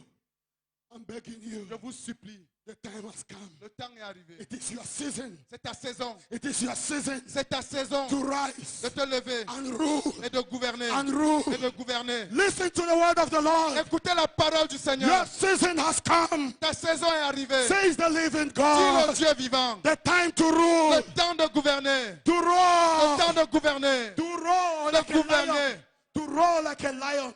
I'm begging you. Je vous supplie. The time has come. Le temps est arrivé. It is your season. C'est ta saison. It is your season C'est ta saison to rise de te lever and rule et de gouverner. and rule. Et de gouverner. Listen to the word of the Lord. Écoutez la parole du Your Seigneur. season has come, Ta saison est arrivée. says the living Dis le God. Dieu vivant. The time to rule, Le temps de gouverner. to Le roar, temps de gouverner. to roar De like a lion, gouverner. to roar like a lion.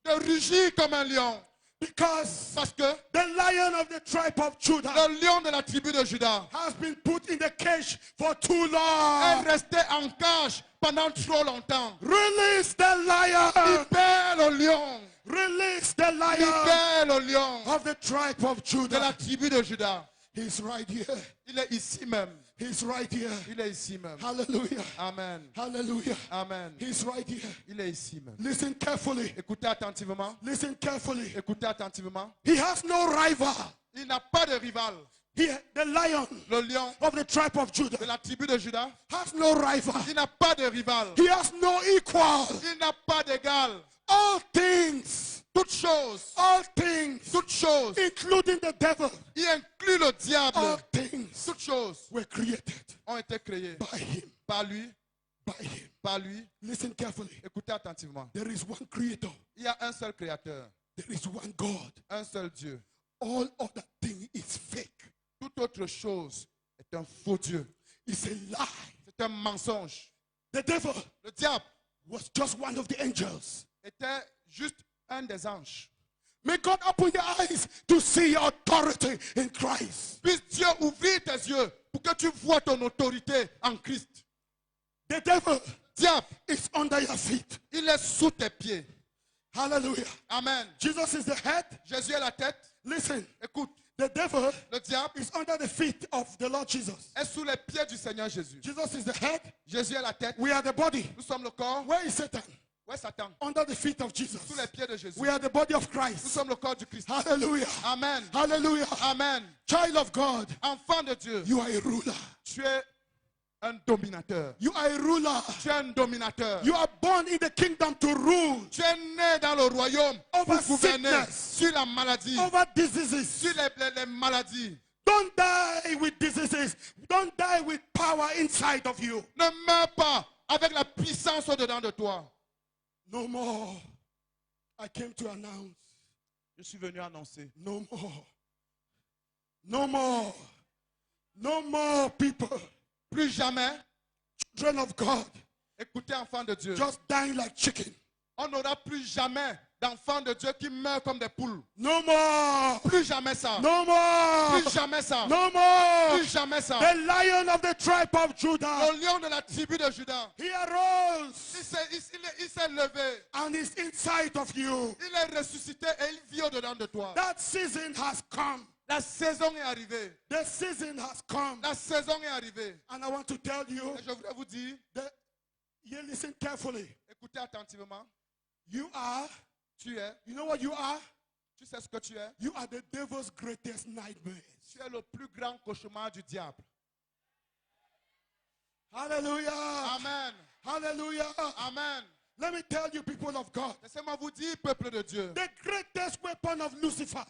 De rugir comme un lion. Because Parce que the lion of the tribe of Judah le lion de la tribu de Judas has been put in the cage for too est long. resté en cage pendant trop longtemps. Release the lion. Libère le lion. Release the lion Libère le lion of the tribe of de la Judah. tribu de Judas. He's right here. Il est ici même. He's right here. Il est ici même. Hallelujah. Amen. Hallelujah. Amen. He's right here. Il est ici même. Listen carefully. Écoutez attentivement. Listen carefully. Écoutez attentivement. He has no rival. Il n'a pas de rival. The lion Le lion of the tribe of Judah de la tribu de Judas, has no rival. il n'a pas de rival. He has no equal. Il n'a pas d'égal. All things, Toutes choses, toutes choses, including the devil, y inclut le all diable. things Toutes choses were created ont été créées by him. par lui, By him. par lui. Listen carefully. Écoutez attentivement. There is one creator. Il y a un seul créateur, There is one God. un seul Dieu. All other thing is fake. Toute autre chose est un faux Dieu. It's a lie. C'est un mensonge. The devil Le diable was just one of the angels. était juste un des anges. May God open your eyes to see your authority in Christ. Puisse Dieu ouvrir tes yeux pour que tu vois ton autorité en Christ. The devil Diable, is under your feet. il est sous tes pieds. Hallelujah. Amen. Jesus is the head. Jésus est la tête. Listen, Écoute, the devil le diable is under the feet of the Lord Jesus. est sous les pieds du Seigneur Jésus. Jesus is the head. Jésus est la tête. We are the body. Nous sommes le corps. Where is Satan? Où est Satan? Under the feet of Jesus. Sous les pieds de Jésus. We are the body of Nous Christ. sommes le corps du Christ. Hallelujah. Amen. Hallelujah. Amen. Child of God, Enfant de Dieu, you are a ruler. tu es un dominateur. You are a ruler. Tu es un dominateur. You are born in the kingdom to rule Tu es né dans le royaume over pour gouverner sickness, sur la maladie, over diseases. sur les maladies. Don't die with diseases. Don't die with power inside of you. Ne meurs pas avec la puissance au-dedans de toi. No more. I came to announce. Je suis venu annoncer. No more. No more. No more people, Plus jamais, children of God, écoutez enfants de Dieu, just dying like chicken. on n'aura plus jamais d'enfants de Dieu qui meurent comme des poules. No more. Plus jamais ça. No more. Plus jamais ça. No more. Plus jamais ça. The lion of the tribe of Judah, Le lion de la tribu de Judas, he arose il s'est levé. and is inside of you. Il est ressuscité et il vit au-dedans de toi. That season has come. La saison est arrivée. The season has come. La saison est arrivée. And I want to tell you Et je voudrais vous dire, that you listen carefully. écoutez attentivement. You are, Tu es, you know what you are? tu sais ce que tu es. You are the devil's greatest nightmare. Tu es le plus grand cauchemar du diable. Hallelujah. Amen. Hallelujah. Amen. Let me tell you, people of God, Laissez-moi vous dire, peuple de Dieu, the greatest weapon of Lucifer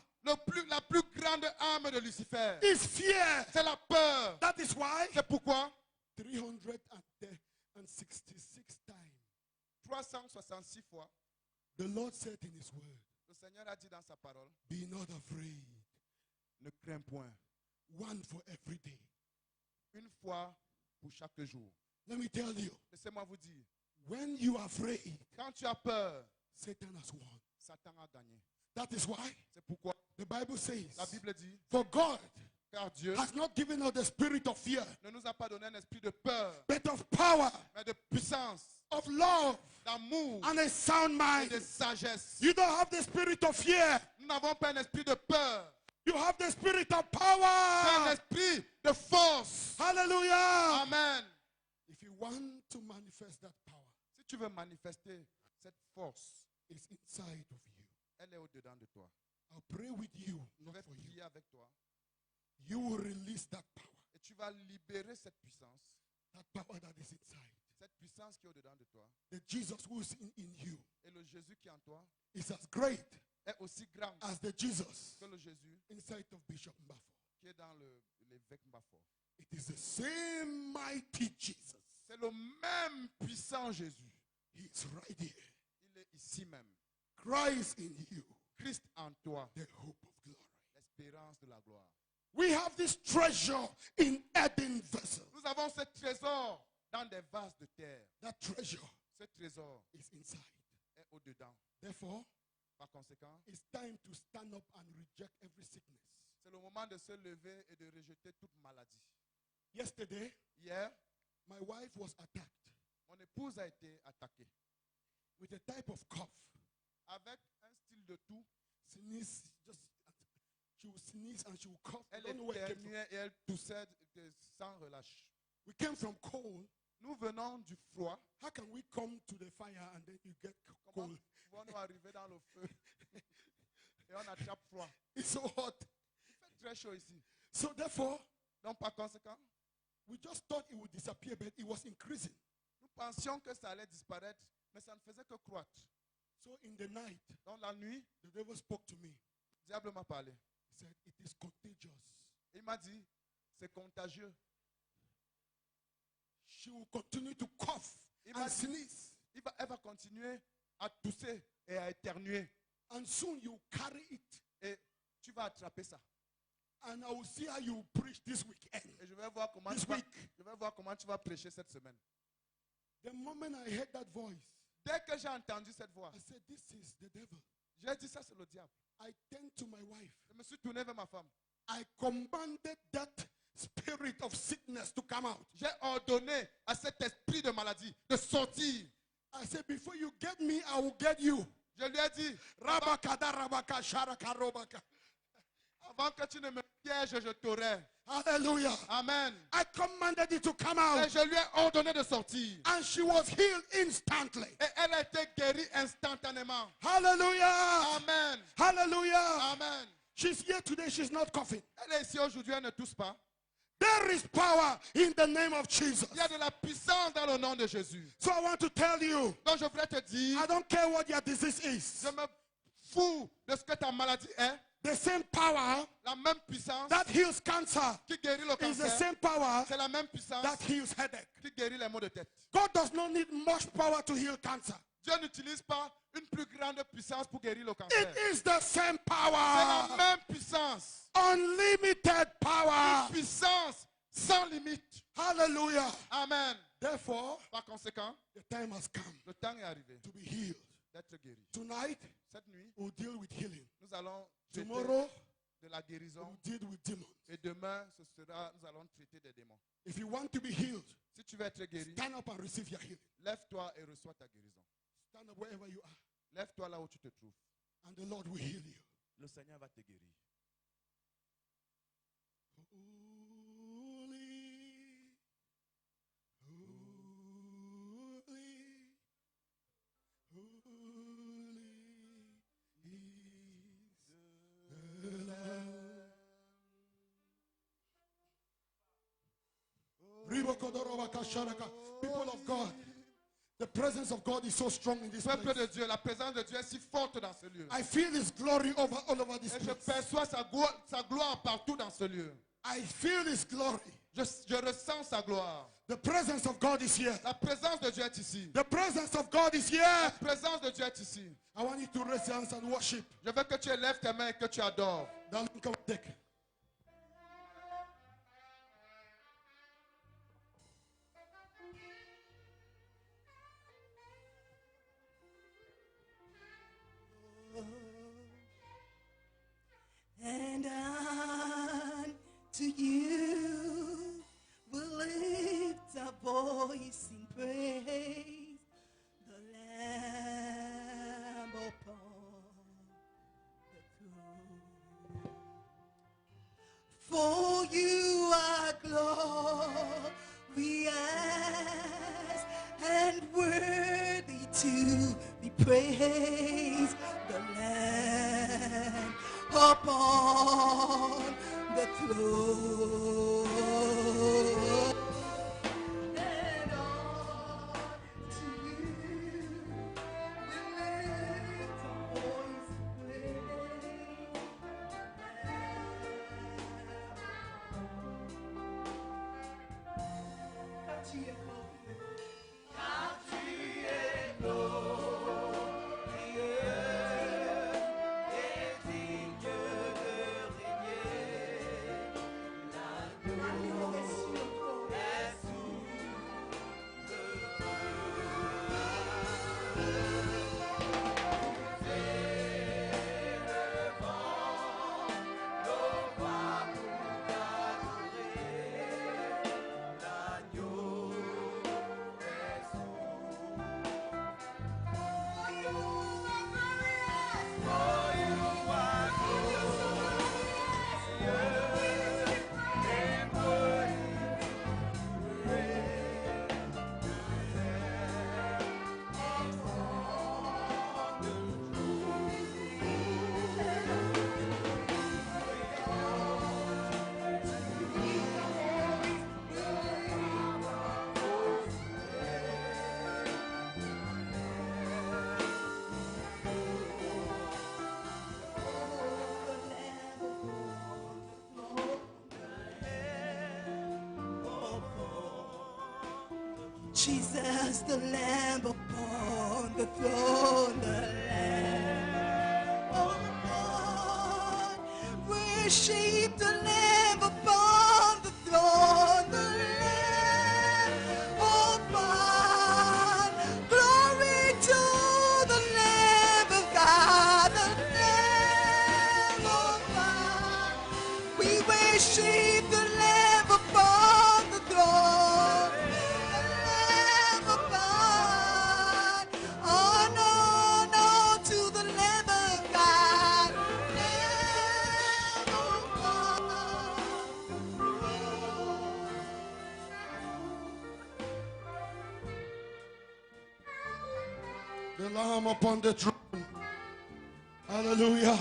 la plus grande arme de Lucifer, is fear. c'est la peur. That is why C'est pourquoi 366 times 366 fois, the Lord said in his word, le Seigneur a dit dans sa parole, be not afraid. ne crains point. One for every day. Une fois pour chaque jour. Let me tell you, Laissez-moi vous dire, when you are afraid, quand tu as peur, Satan has won. Satan a gagné. That is why C'est pourquoi the Bible says, la Bible dit, for God car Dieu has not given us the spirit of fear, ne nous a pas donné un esprit de peur, but of power, mais de puissance, of love, d'amour and a sound et mind. de sagesse. You don't have the spirit of fear. Nous n'avons pas un esprit de peur, You have the spirit of c'est un power. esprit de force. Hallelujah. Amen. If you want to manifest that power, Si tu veux manifester cette force, it's inside of you. elle est au-dedans de toi. I'll pray with you, Je not vais for you. prier avec toi. You will release that power. Et tu vas libérer cette puissance. that power that is inside. Cette puissance qui est au-dedans de toi. The Jesus who is in you Et le Jésus qui est en toi is as great est aussi grand as the Jesus que le Jésus inside of Bishop Mbafo. qui est dans l'évêque Mbafo. It is the same mighty Jesus. C'est le même puissant Jésus. He is right here. Il est ici même. Christ in you, Christ en toi, the hope of glory. l'espérance de la gloire. We have this treasure in earthen vessels. Nous avons ce trésor dans des vases de terre. That treasure Ce trésor is inside. est au-dedans. Therefore, Par conséquent, it's time to stand up and reject every sickness. c'est le moment de se lever et de rejeter toute maladie. Yesterday, Hier, my wife was attacked mon épouse a été attaquée with a type of cough. avec un style de toux. Sneeze, she would sneeze and she would cough. I Elle don't know where it came from. éternuait et elle toussait sans relâche. We came from cold. Nous venons du froid. How can we come to the fire and then you get Comment cold? pouvons-nous arriver dans le feu et on attrape froid? It's so hot. Il fait très chaud ici. So therefore, Donc par conséquent, we just thought it would disappear, but it was increasing. nous pensions que ça allait disparaître, mais ça ne faisait que croître. So in the night, Dans la nuit, the devil spoke to me. le diable m'a parlé. He said, it is contagious. Il m'a dit, c'est contagieux. She will continue to cough Il m'a and dit, sneeze. elle va continuer à tousser et à éternuer. And soon you carry it. Et tu vas attraper ça. And I will see how you preach this weekend. Et je vais voir comment, This tu vas, week. je vais voir comment tu vas prêcher cette semaine. The moment I heard that voice, Dès que j'ai entendu cette voix, I said, this is the devil. j'ai dit ça c'est le diable. I turned to my wife. Je me suis tourné vers ma femme. I commanded that spirit of sickness to come out. J'ai ordonné à cet esprit de maladie de sortir. I said, before you get me, I will get you. Je lui ai dit, Rabakada rabaka sharaka robaka. avant que tu ne me pièges, je t'aurai. Hallelujah. Amen. I commanded it to come Et out. je lui ai ordonné de sortir. And she was healed instantly. Et elle a été guérie instantanément. Hallelujah. Amen. Hallelujah. Amen. She's here today. She's not coughing. Elle est ici aujourd'hui, elle ne tousse pas. There is power in the name of Jesus. Il y a de la puissance dans le nom de Jésus. So I want to tell you, Donc je voudrais te dire, I don't care what your disease is. je me fous de ce que ta maladie est. The same power La même puissance that heals cancer qui guérit le is the cancer. same power C'est la même puissance that heals headache. qui guérit les maux de tête. God does not need much power to heal cancer. Dieu n'utilise pas une plus grande puissance pour guérir le cancer. It is the same C'est la power. même puissance. Unlimited power. Puissance sans limite. Hallelujah. Amen. Therefore, Par conséquent, the time has come le temps est arrivé to be healed. d'être guéri. Tonight, Cette nuit, we'll deal with healing. nous allons traiter Tomorrow, de la we'll guérison. deal with demons. Et demain, nous allons traiter des démons. If you want to be healed, Si tu veux être guéri, stand up and receive your healing. lève-toi et reçois ta guérison. Stand up wherever you are, Lève-toi là où tu te trouves. and the Lord will heal you. Le Seigneur va te guérir. Holy, holy, holy is the Lamb. People of God, the presence of God is so strong in this Peuple place. de Dieu, la présence de Dieu est si forte dans ce lieu. I feel His glory all over this Et je place. perçois sa gloire partout dans ce lieu. I feel His glory. Je ressens sa gloire. The presence of God is here. La présence de Dieu est ici. The presence of God is here. La présence de Dieu est ici. I want you to raise your hands and worship. Je veux que tu élèves tes mains et que tu adores. Darling, come and take. And unto you we'll lift our voice in praise, the Lamb upon the throne. For you are glorious and worthy to be praised, the Lamb upon the throne. Jesus, the Lamb upon the throne, the Lamb upon. Worship the Lamb upon the throne, the Lamb upon. Glory to the Lamb of God, the Lamb upon. We worship the Lamb upon the throne. The Lamb upon the throne. Hallelujah.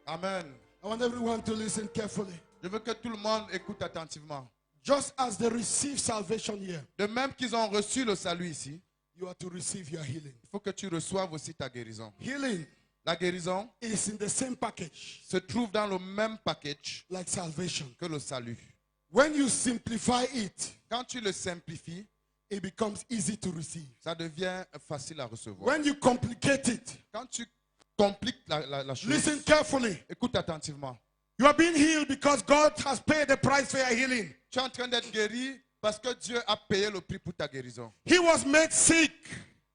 Amen. I want everyone to listen carefully. Je veux que tout le monde écoute attentivement. Just as they receive salvation here, De même qu'ils ont reçu le salut ici, you are to receive your healing. il faut que tu reçoives aussi ta guérison. Healing La guérison is in the same package se trouve dans le même package like salvation. que le salut. When you simplify it, Quand tu le simplifies, it becomes easy to receive. ça devient facile à recevoir. When you complicate it, Quand tu compliques la chose, listen carefully. écoute attentivement. You are being healed because God has paid the price for your healing. Tu es en train d'être guéri parce que Dieu a payé le prix pour ta guérison. He was made sick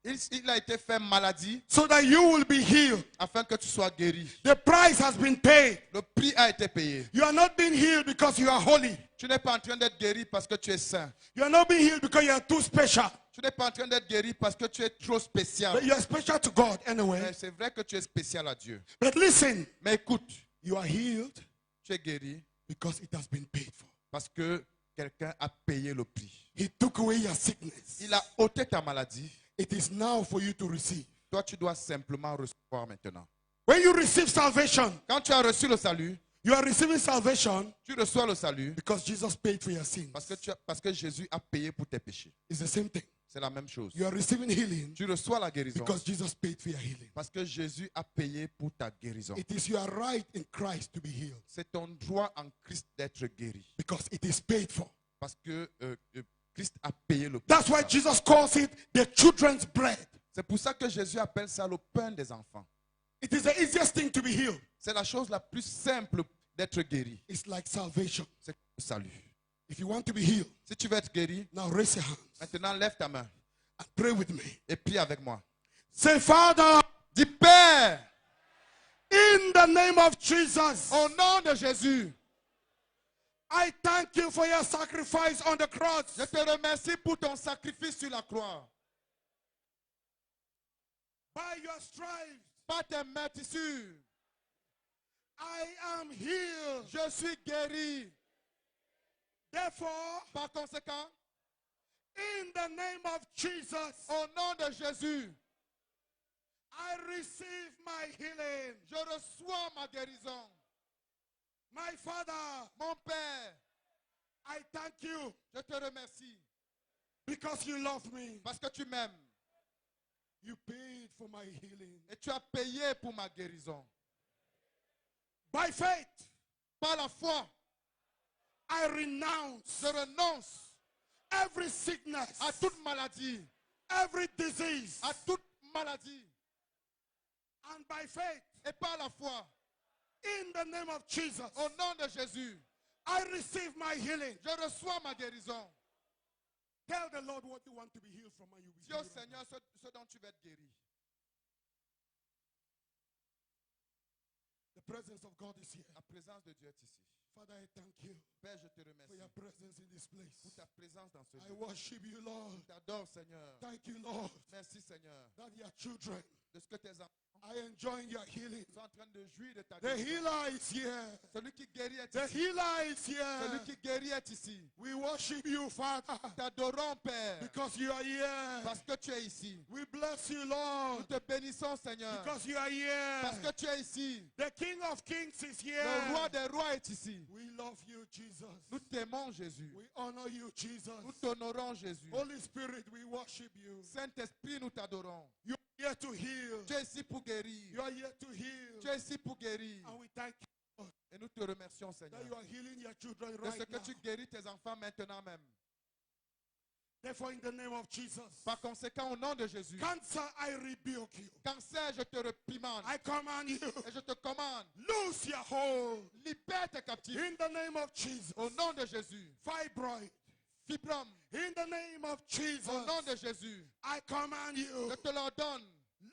Il a été fait maladie so that you will be healed. afin que tu sois guéri. The price has been paid. Le prix a été payé. You are not being healed because you are holy. Tu n'es pas en train d'être guéri parce que tu es saint. You are not being healed because you are too special. Tu n'es pas en train d'être guéri parce que tu es trop spécial. But you are special to God anyway. Mais c'est vrai que tu es spécial à Dieu. But listen, Mais écoute, you are healed tu es guéri because it has been paid for. parce que quelqu'un a payé le prix. He took away your sickness. Il a ôté ta maladie. It is now for you to receive. Toi, tu dois simplement recevoir maintenant. When you receive salvation, Quand tu as reçu le salut, you are receiving salvation tu reçois le salut because Jesus paid for your sins. parce que Jésus a payé pour tes péchés. It's the same thing. C'est la même chose. You are receiving healing Tu reçois la guérison because Jesus paid for your healing. parce que Jésus a payé pour ta guérison. It is your right in Christ to be healed C'est ton droit en Christ d'être guéri because it is paid for. parce que Christ a payé le prix. That's why Jesus calls it the children's bread. C'est pour ça que Jésus appelle ça le pain des enfants. It is the easiest thing to be healed. C'est la chose la plus simple d'être guéri. It's like salvation. C'est le salut. If you want to be healed, Si tu veux être guéri, now raise your hands maintenant lève ta main and pray with me. et prie avec moi. Say, Father, Dis Père, in the name of Jesus, au nom de Jésus, I thank you for your sacrifice on the cross. je te remercie pour ton sacrifice sur la croix. By your stripes, Par tes mains tissues, I am healed. je suis guéri. Therefore, Par conséquent, in the name of Jesus, au nom de Jésus, I receive my healing. je reçois ma guérison. My Father, Mon Père, I thank you je te remercie because you love me. parce que tu m'aimes You paid for my healing. et tu as payé pour ma guérison. By faith, Par la foi, I renounce je renonce every sickness, à toute maladie, every disease, à toute maladie, and by faith, et par la foi, in the name of Jesus, au nom de Jésus, I receive my healing. je reçois ma guérison. Tell the Lord what you want to be healed from and you will be Dis au healed right Seigneur ce dont tu veux être guéri. now. The presence of God is here. La présence de Dieu est ici. Father, I thank you Père, je te for remercie your presence in this pour place. ta présence dans ce I lieu. worship you, Lord. Je t'adore, Seigneur. Thank you, Lord, Merci, Seigneur, that your children de ce que tes enfants are enjoying your healing. sont en train de jouir de ta The guérison. healer is here. Celui qui guérit est The ici. healer is Celui here. qui guérit est ici. We worship you, Father, T'adorons, Père, because you are here. parce que tu es ici. We bless you, Nous Lord, te bénissons, Seigneur, because you are parce here. que tu es ici. The King of Kings is Le roi here. des rois est ici. We love you, Jesus. Nous t'aimons, Jésus. We honor you, Nous Jesus. t'honorons, Jésus. Holy Spirit, we worship you. Saint-Esprit, nous t'adorons. You are here to heal. Tu es ici pour guérir. You are here to heal. Tu es ici pour guérir. And we thank you Et nous te remercions, that you Seigneur, are healing your children de ce right que now. tu guéris tes enfants maintenant même. Therefore, in the name of Jesus, Par conséquent, au nom de Jésus, cancer, I rebuke you. cancer, je te reprimande I command you, et je te commande, lose your hold. libère tes captifs. In the name of Jesus, Au nom de Jésus, fibroid. fibrome, In the name of Jesus, au nom de Jésus, I command you, je te l'ordonne,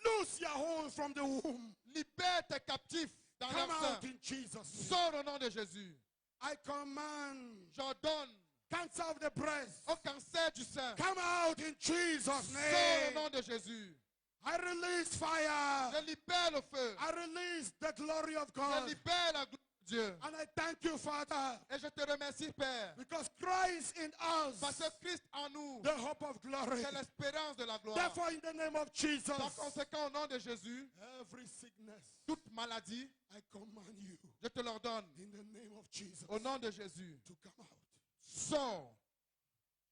lose your hold from the womb. libère tes captifs dans Come leur out sein. in Jesus' name. Sors au nom de Jésus. I command J'ordonne cancer of the breast. au cancer du sein. Come out in Jesus' Sors au name. nom de Jésus. I release fire. Je libère le feu. I release the glory of Je God. libère la gloire de Dieu. And I thank you, Father, Et je te remercie, Père, because Christ in parce us, que Christ en nous, the hope of glory. c'est l'espérance de la gloire. Therefore, in the name of Par Jesus, conséquent, au nom de Jésus, every sickness, toute maladie, I command you, je te l'ordonne. in the name of Jesus, Au nom de Jésus, to come out. sors.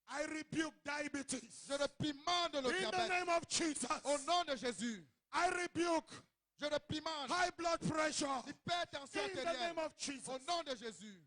I rebuke diabetes. Je réprimande le In the diabète. name of Jesus, Au nom de Jésus, I rebuke je réprimande high blood pressure. l'hypertension In the name artérielle. of Jesus, Au nom de Jésus,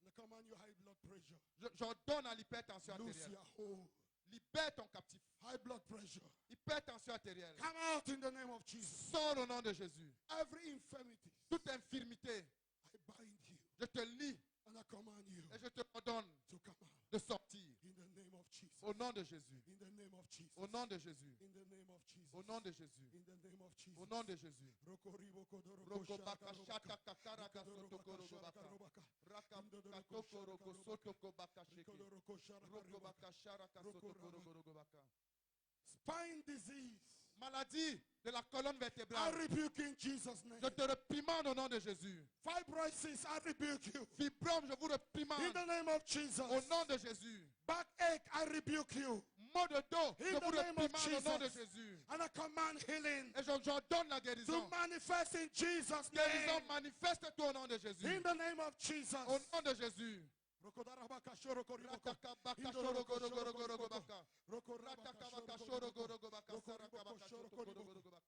I command you high blood pressure. j'ordonne à l'hypertension Lose artérielle. your hold. Libère ton captif. High blood pressure. Hypertension artérielle. Come out in the name of Jesus. Sors au nom de Jésus. Every infirmity, Toute infirmité, I bind you je te lie and I command you et je te ordonne to come out de sortir. in the name of Jesus. Au nom de Jésus. In the name of Jesus. Au nom de Jésus. In the name of Jesus. Au nom de Jésus. In the name of Jesus. Au nom de Jésus. Roko Baka shaka kakara kasoto korogo baka. Raka katoko rogo soto ko baka sheke. Roko baka shara kasoto korogo baka. Spine disease, Maladie de la colonne I vertébrale. rebuke in Jesus' name. Je te réprimande au nom de Jésus. Fibrosis, I rebuke you. Fibrome, je vous In réprimande the name of Jesus. au nom de Jésus. Backache, I rebuke you. Maux de dos, je In vous the name of réprimande au nom de Jesus. Jésus. And I command healing Et j'ordonne la to guérison. manifest in Jesus' Guérison, name. manifeste-toi au nom de Jésus. In the name of Jesus. Au nom de Jésus. Rokodarabaka shorokoriboko. Ratakabaka shorogorogorogorobaka. Ratakabaka shorogorogobaka. Sarakabaka shorogorogorobaka.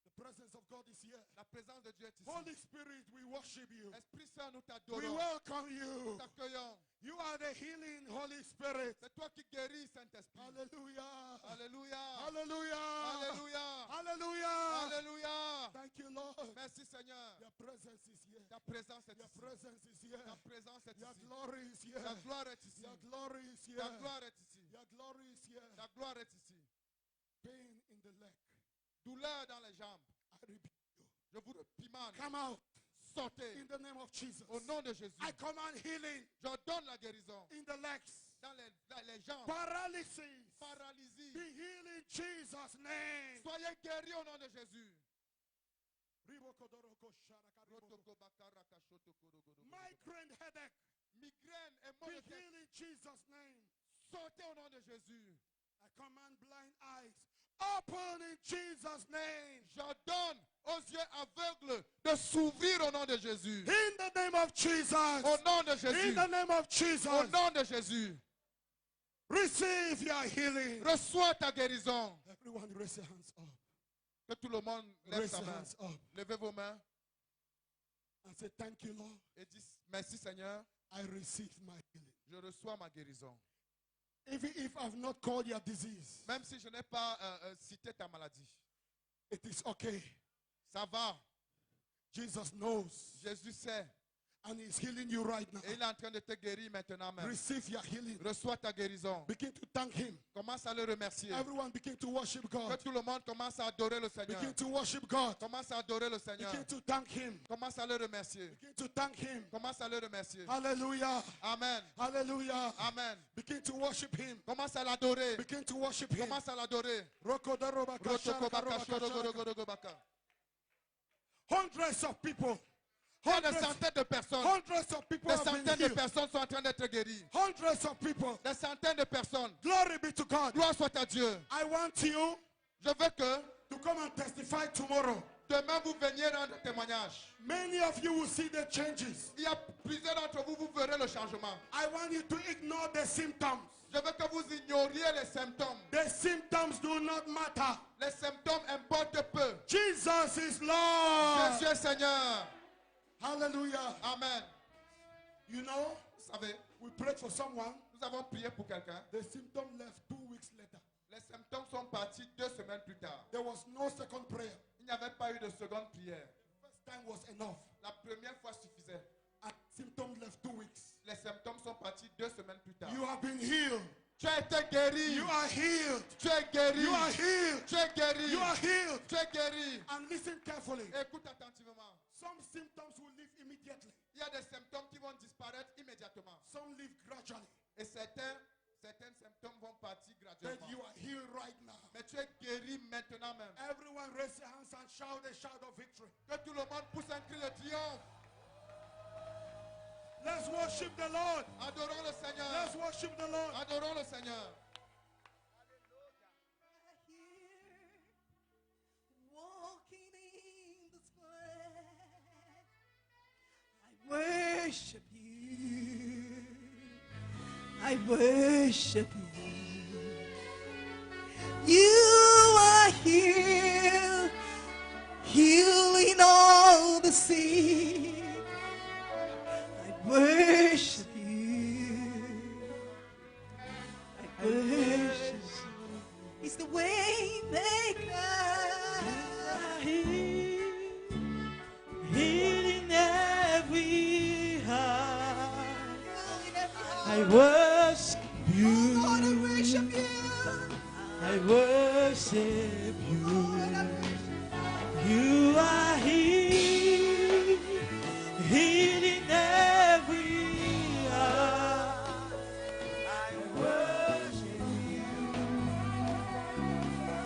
The presence of God is here. La présence de Dieu est ici. Holy Spirit, we worship you. Esprit Saint, nous We t'adorons. welcome Nous you. t'accueillons. You are the healing Holy Spirit. C'est toi qui guéris, Saint-Esprit. Hallelujah. Alléluia. Hallelujah. Alléluia. Hallelujah. Alléluia. Thank you, Lord. Merci, Seigneur. Your presence is here. Ta présence est Your ici. presence is here. Ta présence est Your ici. glory is here. Ta gloire est ici. Your glory is here. Ta gloire est ici. Your glory is here. Ta gloire est ici. Pain in the leg. Douleur dans les jambes. I rebuke you. Je vous réprimande. Come out Sortez. in the name of Jesus. Au nom de Jésus. I command healing J'ordonne la guérison in the legs. dans les jambes. Paralysis. Paralysie. Be healed in Jesus' name. Soyez guéris au nom de Jésus. Migraine headache. Migraine et Be mal de tête. healed in Jesus' name. Sortez au nom de Jésus. I command blind eyes. Open in Jesus' name. J'ordonne aux yeux aveugles de s'ouvrir au nom de Jésus. In the name of Jesus. Au nom de In Jésus. the name of Jesus. Au nom de Jésus. Receive your healing. Reçois ta guérison. Everyone raise your hands up. Que tout le monde lève Raise sa your main. hands up. Levez vos mains And say, thank you, Lord. et dis merci Seigneur. I receive my healing. Je reçois ma guérison. Even if I've not called your disease, Même si je n'ai pas cité ta maladie. it is okay. Ça va. Jesus knows. Jésus sait. And he's healing you right now. Et il est en train de te guérir maintenant même. Receive your healing. Reçois ta guérison. Begin to thank him. Commence à le remercier. Everyone begin to worship Que God. tout le monde commence à adorer le Seigneur. Begin to worship God. Commence à adorer le Seigneur. Begin to thank him. Commence à le remercier. Begin to thank him. Commence à le remercier. Hallelujah. Amen. Hallelujah. Amen. Begin to worship him. Commence à l'adorer. Begin to worship him. Commence à l'adorer. Hundreds of people. Il y a des centaines de personnes. Hundreds of people Des have been centaines de healed. personnes sont en train d'être guéries. Hundreds of people. Des centaines de personnes. Glory be to God. Gloire soit à Dieu. I want you Je veux que to come and testify tomorrow. demain vous veniez rendre témoignage. Many of you will see the changes. Il y a plusieurs d'entre vous, vous verrez le changement. I want you to ignore the symptoms. Je veux que vous ignoriez les symptômes. The symptoms do not matter. Les symptômes importent peu. Jesus is Lord. Jésus est Seigneur. Hallelujah. Amen. You know, Vous savez, we prayed for someone. nous avons prié pour quelqu'un. The symptom left 2 weeks later. Les symptômes sont partis 2 semaines plus tard. There was no second prayer. Il n'y avait pas eu de seconde prière. First time was enough. La première fois suffisait. And symptoms left 2 weeks. Les symptômes sont partis 2 semaines plus tard. You have been healed. Tu as été guéri. You are healed. Tu es guéri. You are healed. Tu es guéri. You are healed. Tu es guéri. And listen carefully. Écoute attentivement. Some symptoms will leave immediately. Il y a des symptômes qui vont disparaître immédiatement. Some leave gradually. Et certains symptômes vont partir But graduellement. you are healed right now. Mais tu es guéri maintenant même. Everyone raise your hands and shout a shout of victory. Que tout le monde pousse un cri de triomphe. Let's worship the Lord. Adorons le Seigneur. Let's worship the Lord. Adorons le Seigneur. Walking in the square, I worship you. I worship you. You are here, healing all the sick. I worship you. I worship you. He's the way maker. Healing every heart. I Lord, worship I you. worship you. I worship you. Lord, I worship You are here, healing every heart. I worship you.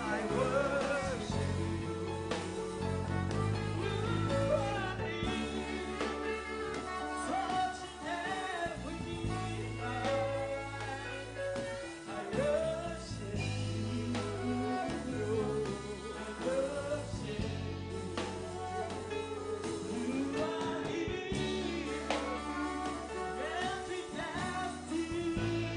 I worship you. You are here, touching every heart. I worship you. I worship you. You are here, every destiny.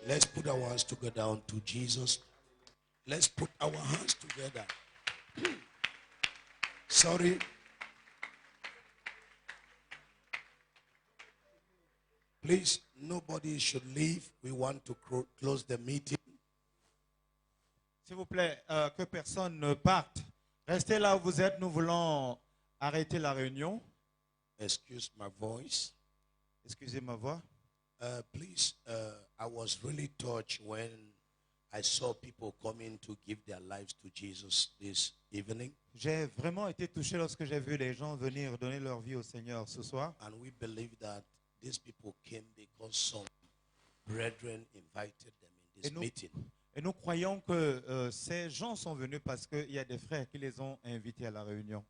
Let's put our hands together unto Jesus. Let's put our hands together. Sorry. Please, nobody should leave. We want to close the meeting. S'il vous plaît, que personne ne parte. Restez là où vous êtes. Nous voulons arrêter la réunion. Excuse my voice. Excusez ma voix. Please, I was really touched when I saw people coming to give their lives to Jesus this evening. J'ai vraiment été touché lorsque j'ai vu les gens venir donner leur vie au Seigneur ce soir. And we believe that these people came because some brethren invited them in this Et nous- meeting. Et nous croyons que ces gens sont venus parce qu'il y a des frères qui les ont invités à la réunion.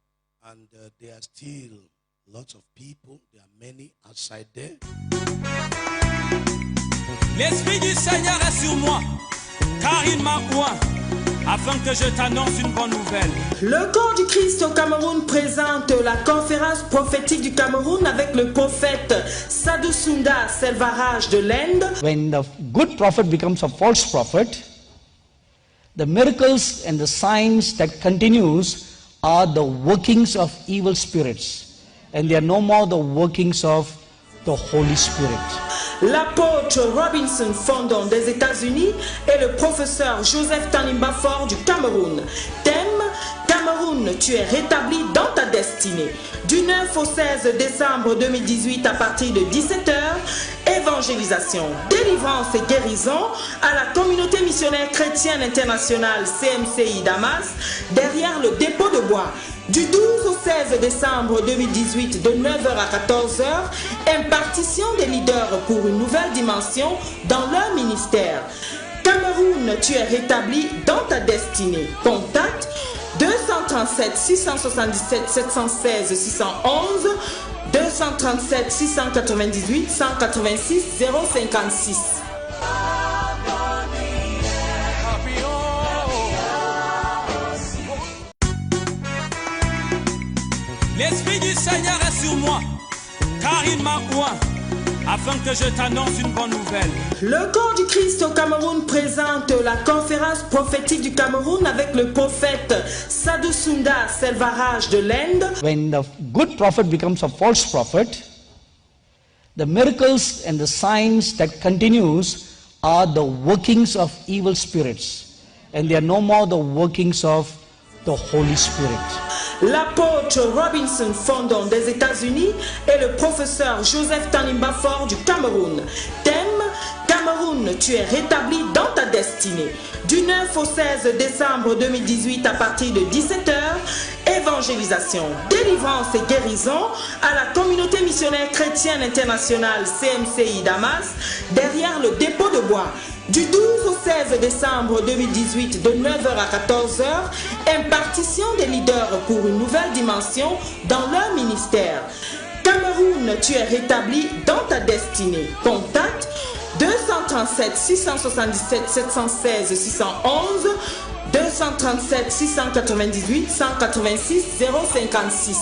And there are still lots of people. There are many outside there. L'Esprit du Seigneur est sur moi, car il m'a oint, afin que je t'annonce une bonne nouvelle. Le corps du Christ au Cameroun présente la conférence prophétique du Cameroun avec le prophète Sadhu Sundar Selvaraj de l'Inde. When the good prophet becomes a false prophet, the miracles and the signs that continues are the workings of evil spirits, and they are no more the workings of the Holy Spirit. L'apôtre Robinson Fondon des États-Unis et le professeur Joseph Tanimba Fort du Cameroun. Thème: Cameroun, tu es rétabli dans ta destinée. Du 9 au 16 décembre 2018 à partir de 17h, évangélisation, délivrance et guérison à la communauté missionnaire chrétienne internationale CMCI Damas, derrière le dépôt de bois. Du 12 au 16 décembre 2018, de 9h à 14h, impartition des leaders pour une nouvelle dimension dans leur ministère. Cameroun, tu es rétabli dans ta destinée. Contact 237 677 716 611, 237 698 186 056. L'Esprit du Seigneur est sur moi, car il m'a oint, afin que je t'annonce une bonne nouvelle. Le corps du Christ au Cameroun présente la conférence prophétique du Cameroun avec le prophète Sadhu Sundar Selvaraj de l'Inde. When the good prophet becomes a false prophet, the miracles and the signs that continues are the workings of evil spirits, and they are no more the workings of the Holy Spirit. L'apôtre Robinson Fondon des États-Unis et le professeur Joseph Tanimba Fort du Cameroun. Thème: Cameroun, tu es rétabli dans ta destinée. Du 9 au 16 décembre 2018 à partir de 17h, évangélisation, délivrance et guérison à la communauté missionnaire chrétienne internationale CMCI Damas, derrière le dépôt de bois. Du 12 au 16 décembre 2018, de 9h à 14h, impartition des leaders pour une nouvelle dimension dans leur ministère. Cameroun, tu es rétabli dans ta destinée. Contact 237 677 716 611, 237 698 186 056.